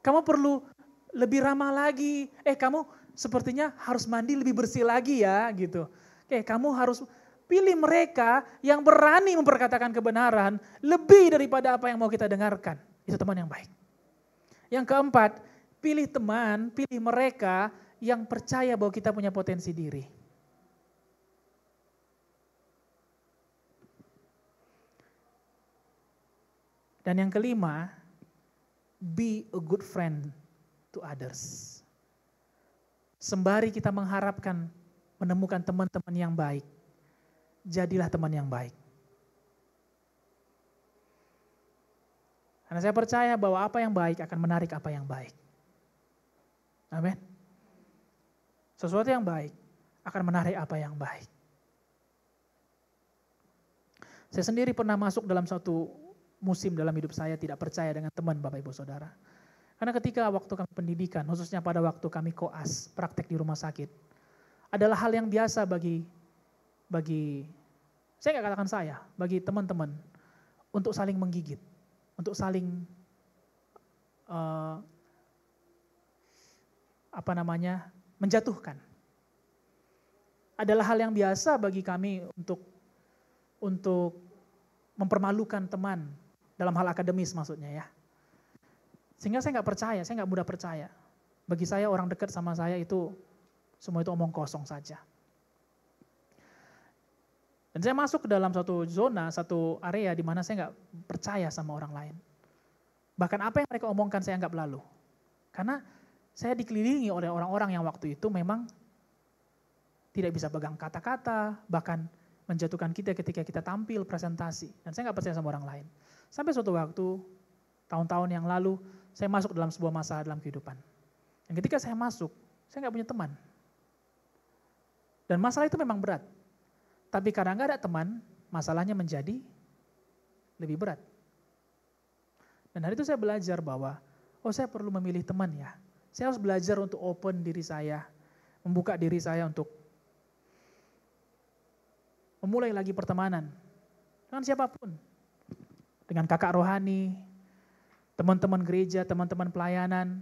Kamu perlu lebih ramah lagi, kamu sepertinya harus mandi lebih bersih lagi ya, gitu. Kamu harus pilih mereka yang berani memperkatakan kebenaran lebih daripada apa yang mau kita dengarkan. Itu teman yang baik. Yang keempat, pilih teman, pilih mereka yang percaya bahwa kita punya potensi diri. Dan yang kelima, be a good friend to others. Sembari kita mengharapkan menemukan teman-teman yang baik, jadilah teman yang baik. Karena saya percaya bahwa apa yang baik akan menarik apa yang baik. Amin. Sesuatu yang baik akan menarik apa yang baik. Saya sendiri pernah masuk dalam suatu musim dalam hidup saya tidak percaya dengan teman Bapak Ibu Saudara. Karena ketika waktu kami pendidikan, khususnya pada waktu kami koas, praktek di rumah sakit, adalah hal yang biasa bagi saya nggak katakan saya, bagi teman-teman untuk saling menggigit, untuk saling menjatuhkan. Adalah hal yang biasa bagi kami untuk mempermalukan teman dalam hal akademis maksudnya ya. Sehingga saya nggak percaya, saya nggak mudah percaya. Bagi saya orang dekat sama saya itu semua itu omong kosong saja. Dan saya masuk ke dalam satu zona, satu area di mana saya nggak percaya sama orang lain. Bahkan apa yang mereka omongkan saya anggap lalu. Karena saya dikelilingi oleh orang-orang yang waktu itu memang tidak bisa pegang kata-kata, bahkan menjatuhkan kita ketika kita tampil presentasi. Dan saya nggak percaya sama orang lain. Sampai suatu waktu, tahun-tahun yang lalu, saya masuk dalam sebuah masalah dalam kehidupan. Dan ketika saya masuk, saya nggak punya teman. Dan masalah itu memang berat. Tapi karena nggak ada teman, masalahnya menjadi lebih berat. Dan hari itu saya belajar bahwa, saya perlu memilih teman ya. Saya harus belajar untuk open diri saya, membuka diri saya untuk memulai lagi pertemanan. Dengan siapapun. Dengan kakak rohani, teman-teman gereja, teman-teman pelayanan,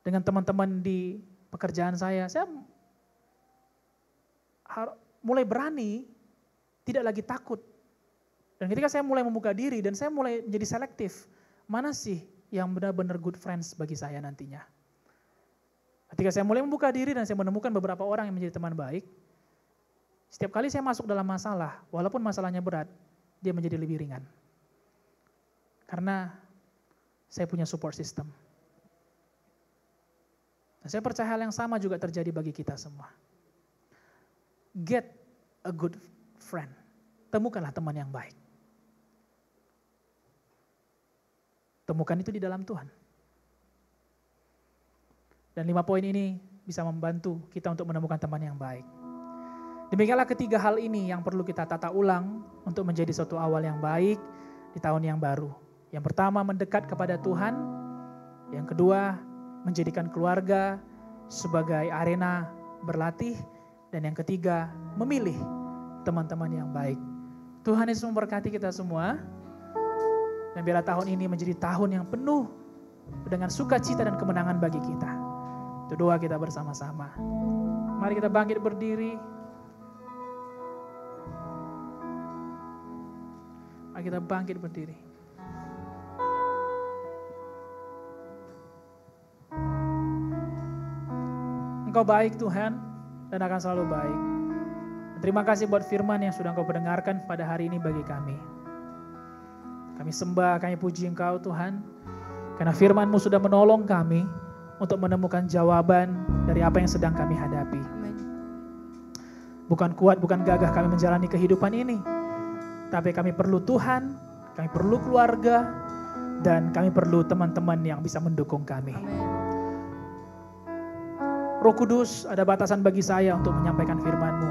dengan teman-teman di pekerjaan saya mulai berani, tidak lagi takut. Dan ketika saya mulai membuka diri dan saya mulai menjadi selektif, mana sih yang benar-benar good friends bagi saya nantinya. Ketika saya mulai membuka diri dan saya menemukan beberapa orang yang menjadi teman baik, setiap kali saya masuk dalam masalah, walaupun masalahnya berat, dia menjadi lebih ringan. Karena saya punya support system. Dan saya percaya hal yang sama juga terjadi bagi kita semua. Get a good friend. Temukanlah teman yang baik. Temukan itu di dalam Tuhan. Dan 5 poin ini bisa membantu kita untuk menemukan teman yang baik. Demikianlah ketiga hal ini yang perlu kita tata ulang untuk menjadi suatu awal yang baik di tahun yang baru. Yang pertama, mendekat kepada Tuhan. Yang kedua, menjadikan keluarga sebagai arena berlatih. Dan yang ketiga, memilih teman-teman yang baik. Tuhan Yesus memberkati kita semua. Dan biarlah tahun ini menjadi tahun yang penuh dengan sukacita dan kemenangan bagi kita. Itu doa kita bersama-sama. Mari kita bangkit berdiri. Mari kita bangkit berdiri. Engkau baik Tuhan dan akan selalu baik. Terima kasih buat firman yang sudah Engkau pendengarkan pada hari ini bagi kami. Kami sembah, kami puji Engkau Tuhan. Karena firman-Mu sudah menolong kami untuk menemukan jawaban dari apa yang sedang kami hadapi. Amin. Bukan kuat, bukan gagah kami menjalani kehidupan ini. Tapi kami perlu Tuhan, kami perlu keluarga, dan kami perlu teman-teman yang bisa mendukung kami. Amin. Roh Kudus, ada batasan bagi saya untuk menyampaikan firman-Mu.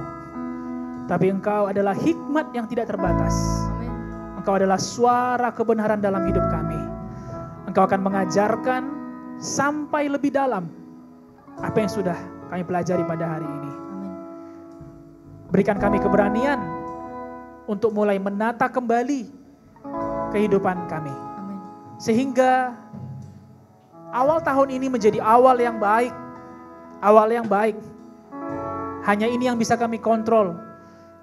Tapi Engkau adalah hikmat yang tidak terbatas. Amin. Engkau adalah suara kebenaran dalam hidup kami. Engkau akan mengajarkan sampai lebih dalam apa yang sudah kami pelajari pada hari ini. Amin. Berikan kami keberanian untuk mulai menata kembali kehidupan kami. Amin. Sehingga awal tahun ini menjadi awal yang baik. Awal yang baik. Hanya ini yang bisa kami kontrol.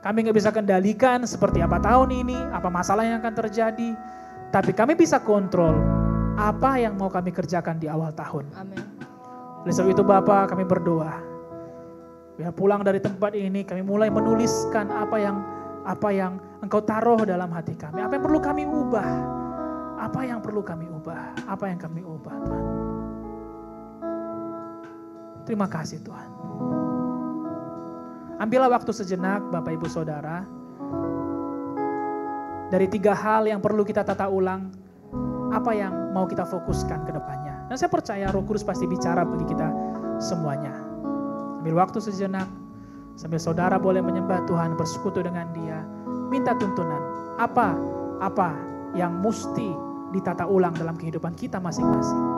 Kami nggak bisa kendalikan seperti apa tahun ini, apa masalah yang akan terjadi. Tapi kami bisa kontrol apa yang mau kami kerjakan di awal tahun. Amin. Oleh sebab itu Bapa, kami berdoa. Biar pulang dari tempat ini kami mulai menuliskan apa yang Engkau taruh dalam hati kami. Apa yang perlu kami ubah? Apa yang perlu kami ubah? Apa yang kami ubah Tuhan? Terima kasih Tuhan. Ambillah waktu sejenak Bapak Ibu Saudara. Dari 3 hal yang perlu kita tata ulang. Apa yang mau kita fokuskan ke depannya. Dan saya percaya Roh Kudus pasti bicara bagi kita semuanya. Ambil waktu sejenak. Sambil saudara boleh menyembah Tuhan, bersekutu dengan Dia. Minta tuntunan. Apa yang mesti ditata ulang dalam kehidupan kita masing-masing.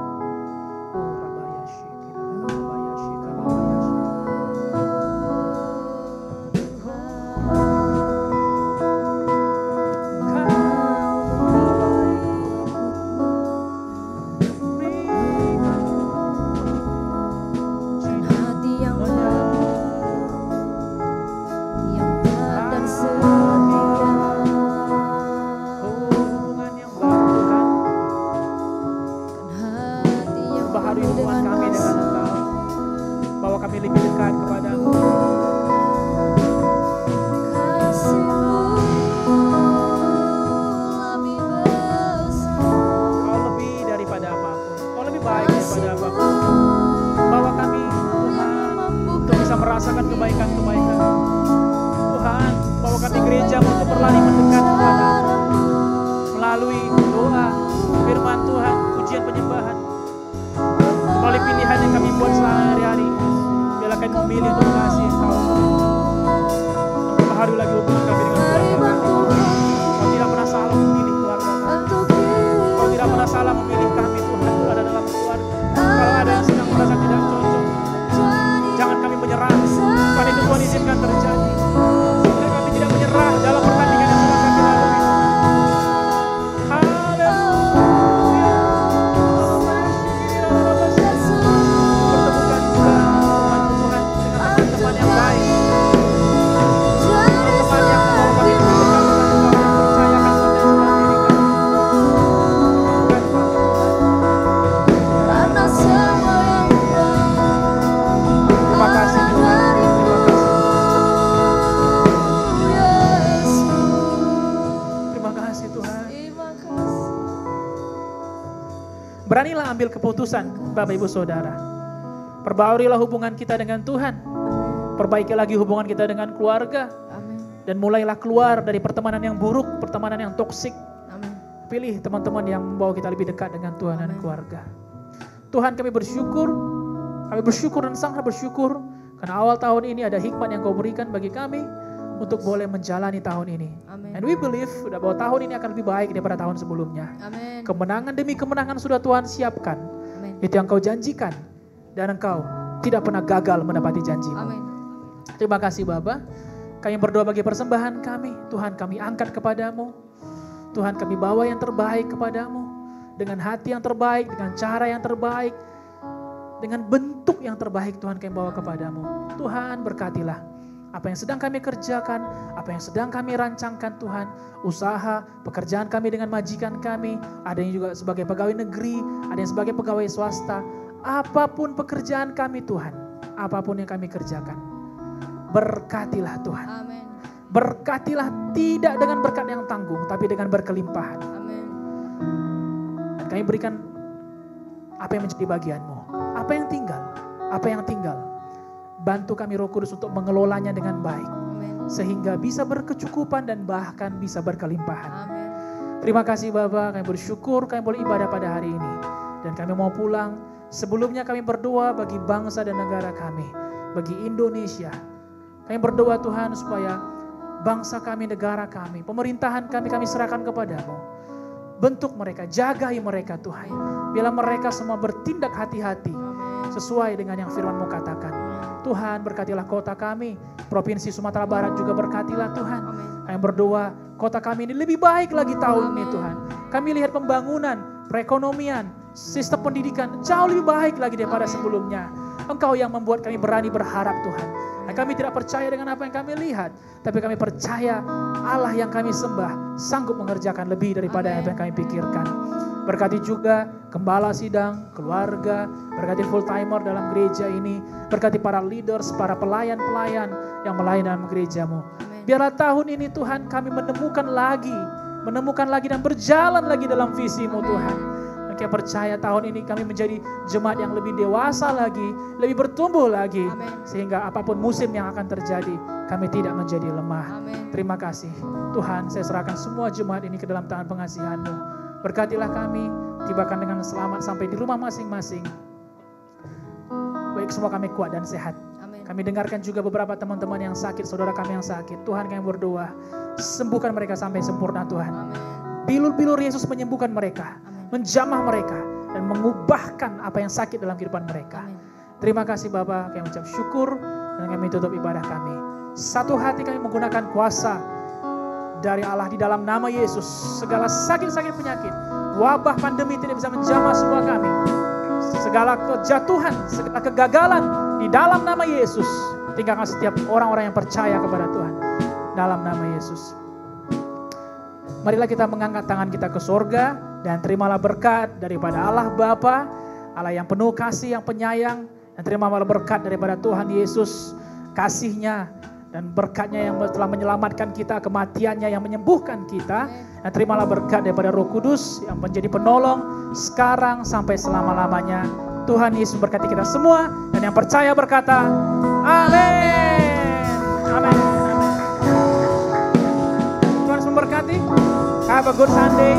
Beranilah ambil keputusan Bapak Ibu Saudara. Perbaurilah hubungan kita dengan Tuhan. Perbaiki lagi hubungan kita dengan keluarga. Amin. Dan mulailah keluar dari pertemanan yang buruk, pertemanan yang toksik. Amin. Pilih teman-teman yang membawa kita lebih dekat dengan Tuhan dan Amin. keluarga. Tuhan kami bersyukur dan sangat bersyukur karena awal tahun ini ada hikmat yang Kau berikan bagi kami untuk boleh menjalani tahun ini. Amin. And we believe bahwa tahun ini akan lebih baik daripada tahun sebelumnya. Amin. Kemenangan demi kemenangan sudah Tuhan siapkan. Amin. Itu yang Kau janjikan. Dan Engkau tidak pernah gagal menepati janji-Mu. Amin. Terima kasih Bapa. Kami berdoa bagi persembahan kami. Tuhan kami angkat kepadamu. Tuhan kami bawa yang terbaik kepadamu. Dengan hati yang terbaik, dengan cara yang terbaik. dengan bentuk yang terbaik Tuhan kami bawa kepadamu. Tuhan berkatilah apa yang sedang kami kerjakan, apa yang sedang kami rancangkan Tuhan, usaha, pekerjaan kami dengan majikan kami, ada yang juga sebagai pegawai negeri, ada yang sebagai pegawai swasta, apapun pekerjaan kami Tuhan, apapun yang kami kerjakan, berkatilah Tuhan. Amin. Berkatilah tidak dengan berkat yang tanggung, tapi dengan berkelimpahan. Amin. Dan kami berikan apa yang menjadi bagianmu, apa yang tinggal, bantu kami Roh Kudus untuk mengelolanya dengan baik, Amin. sehingga bisa berkecukupan dan bahkan bisa berkelimpahan. Amin. Terima kasih Bapa, kami bersyukur kami boleh ibadah pada hari ini, dan kami mau pulang. Sebelumnya kami berdoa bagi bangsa dan negara kami, bagi Indonesia. Kami berdoa Tuhan supaya bangsa kami, negara kami, pemerintahan kami serahkan kepadamu. Bentuk mereka, jagai mereka Tuhan. Biarlah mereka semua bertindak hati-hati sesuai dengan yang firman-Mu katakan. Tuhan berkatilah kota kami, Provinsi Sumatera Barat juga berkatilah Tuhan. Kami berdoa kota kami ini lebih baik lagi tahun ini Tuhan. Kami lihat pembangunan, perekonomian, sistem pendidikan jauh lebih baik lagi daripada sebelumnya. Engkau yang membuat kami berani berharap Tuhan. Dan kami tidak percaya dengan apa yang kami lihat, tapi kami percaya Allah yang kami sembah sanggup mengerjakan lebih daripada apa yang kami pikirkan. Berkati juga gembala sidang, keluarga, berkati full timer dalam gereja ini, berkati para leaders, para pelayan-pelayan yang melayani dalam gerejamu. Biarlah tahun ini Tuhan kami menemukan lagi dan berjalan lagi dalam visi-Mu Tuhan. Dan kami percaya tahun ini kami menjadi jemaat yang lebih dewasa lagi, lebih bertumbuh lagi, sehingga apapun musim yang akan terjadi, kami tidak menjadi lemah. Terima kasih Tuhan, saya serahkan semua jemaat ini ke dalam tangan pengasihan-Mu. Berkatilah kami, tibakan dengan selamat sampai di rumah masing-masing. Baik semua kami kuat dan sehat. Kami dengarkan juga beberapa teman-teman yang sakit, saudara kami yang sakit. Tuhan kami berdoa, sembuhkan mereka sampai sempurna Tuhan. Bilur-bilur Yesus menyembuhkan mereka, menjamah mereka, dan mengubahkan apa yang sakit dalam kehidupan mereka. Terima kasih Bapa, kami ucap syukur, dan kami tutup ibadah kami. Satu hati kami menggunakan kuasa dari Allah di dalam nama Yesus. Segala sakit-sakit penyakit, wabah pandemi tidak bisa menjamah semua kami. Segala kejatuhan, segala kegagalan di dalam nama Yesus. Tinggalkan setiap orang-orang yang percaya kepada Tuhan dalam nama Yesus. Marilah kita mengangkat tangan kita ke sorga dan terimalah berkat daripada Allah Bapa, Allah yang penuh kasih, yang penyayang, dan terimalah berkat daripada Tuhan Yesus, kasih-Nya dan berkat-Nya yang telah menyelamatkan kita, kematian-Nya yang menyembuhkan kita, dan terimalah berkat daripada Roh Kudus yang menjadi penolong sekarang sampai selama-lamanya. Tuhan Yesus memberkati kita semua, dan yang percaya berkata, amin. Amin. Tuhan Yesus memberkati. Have a good Sunday.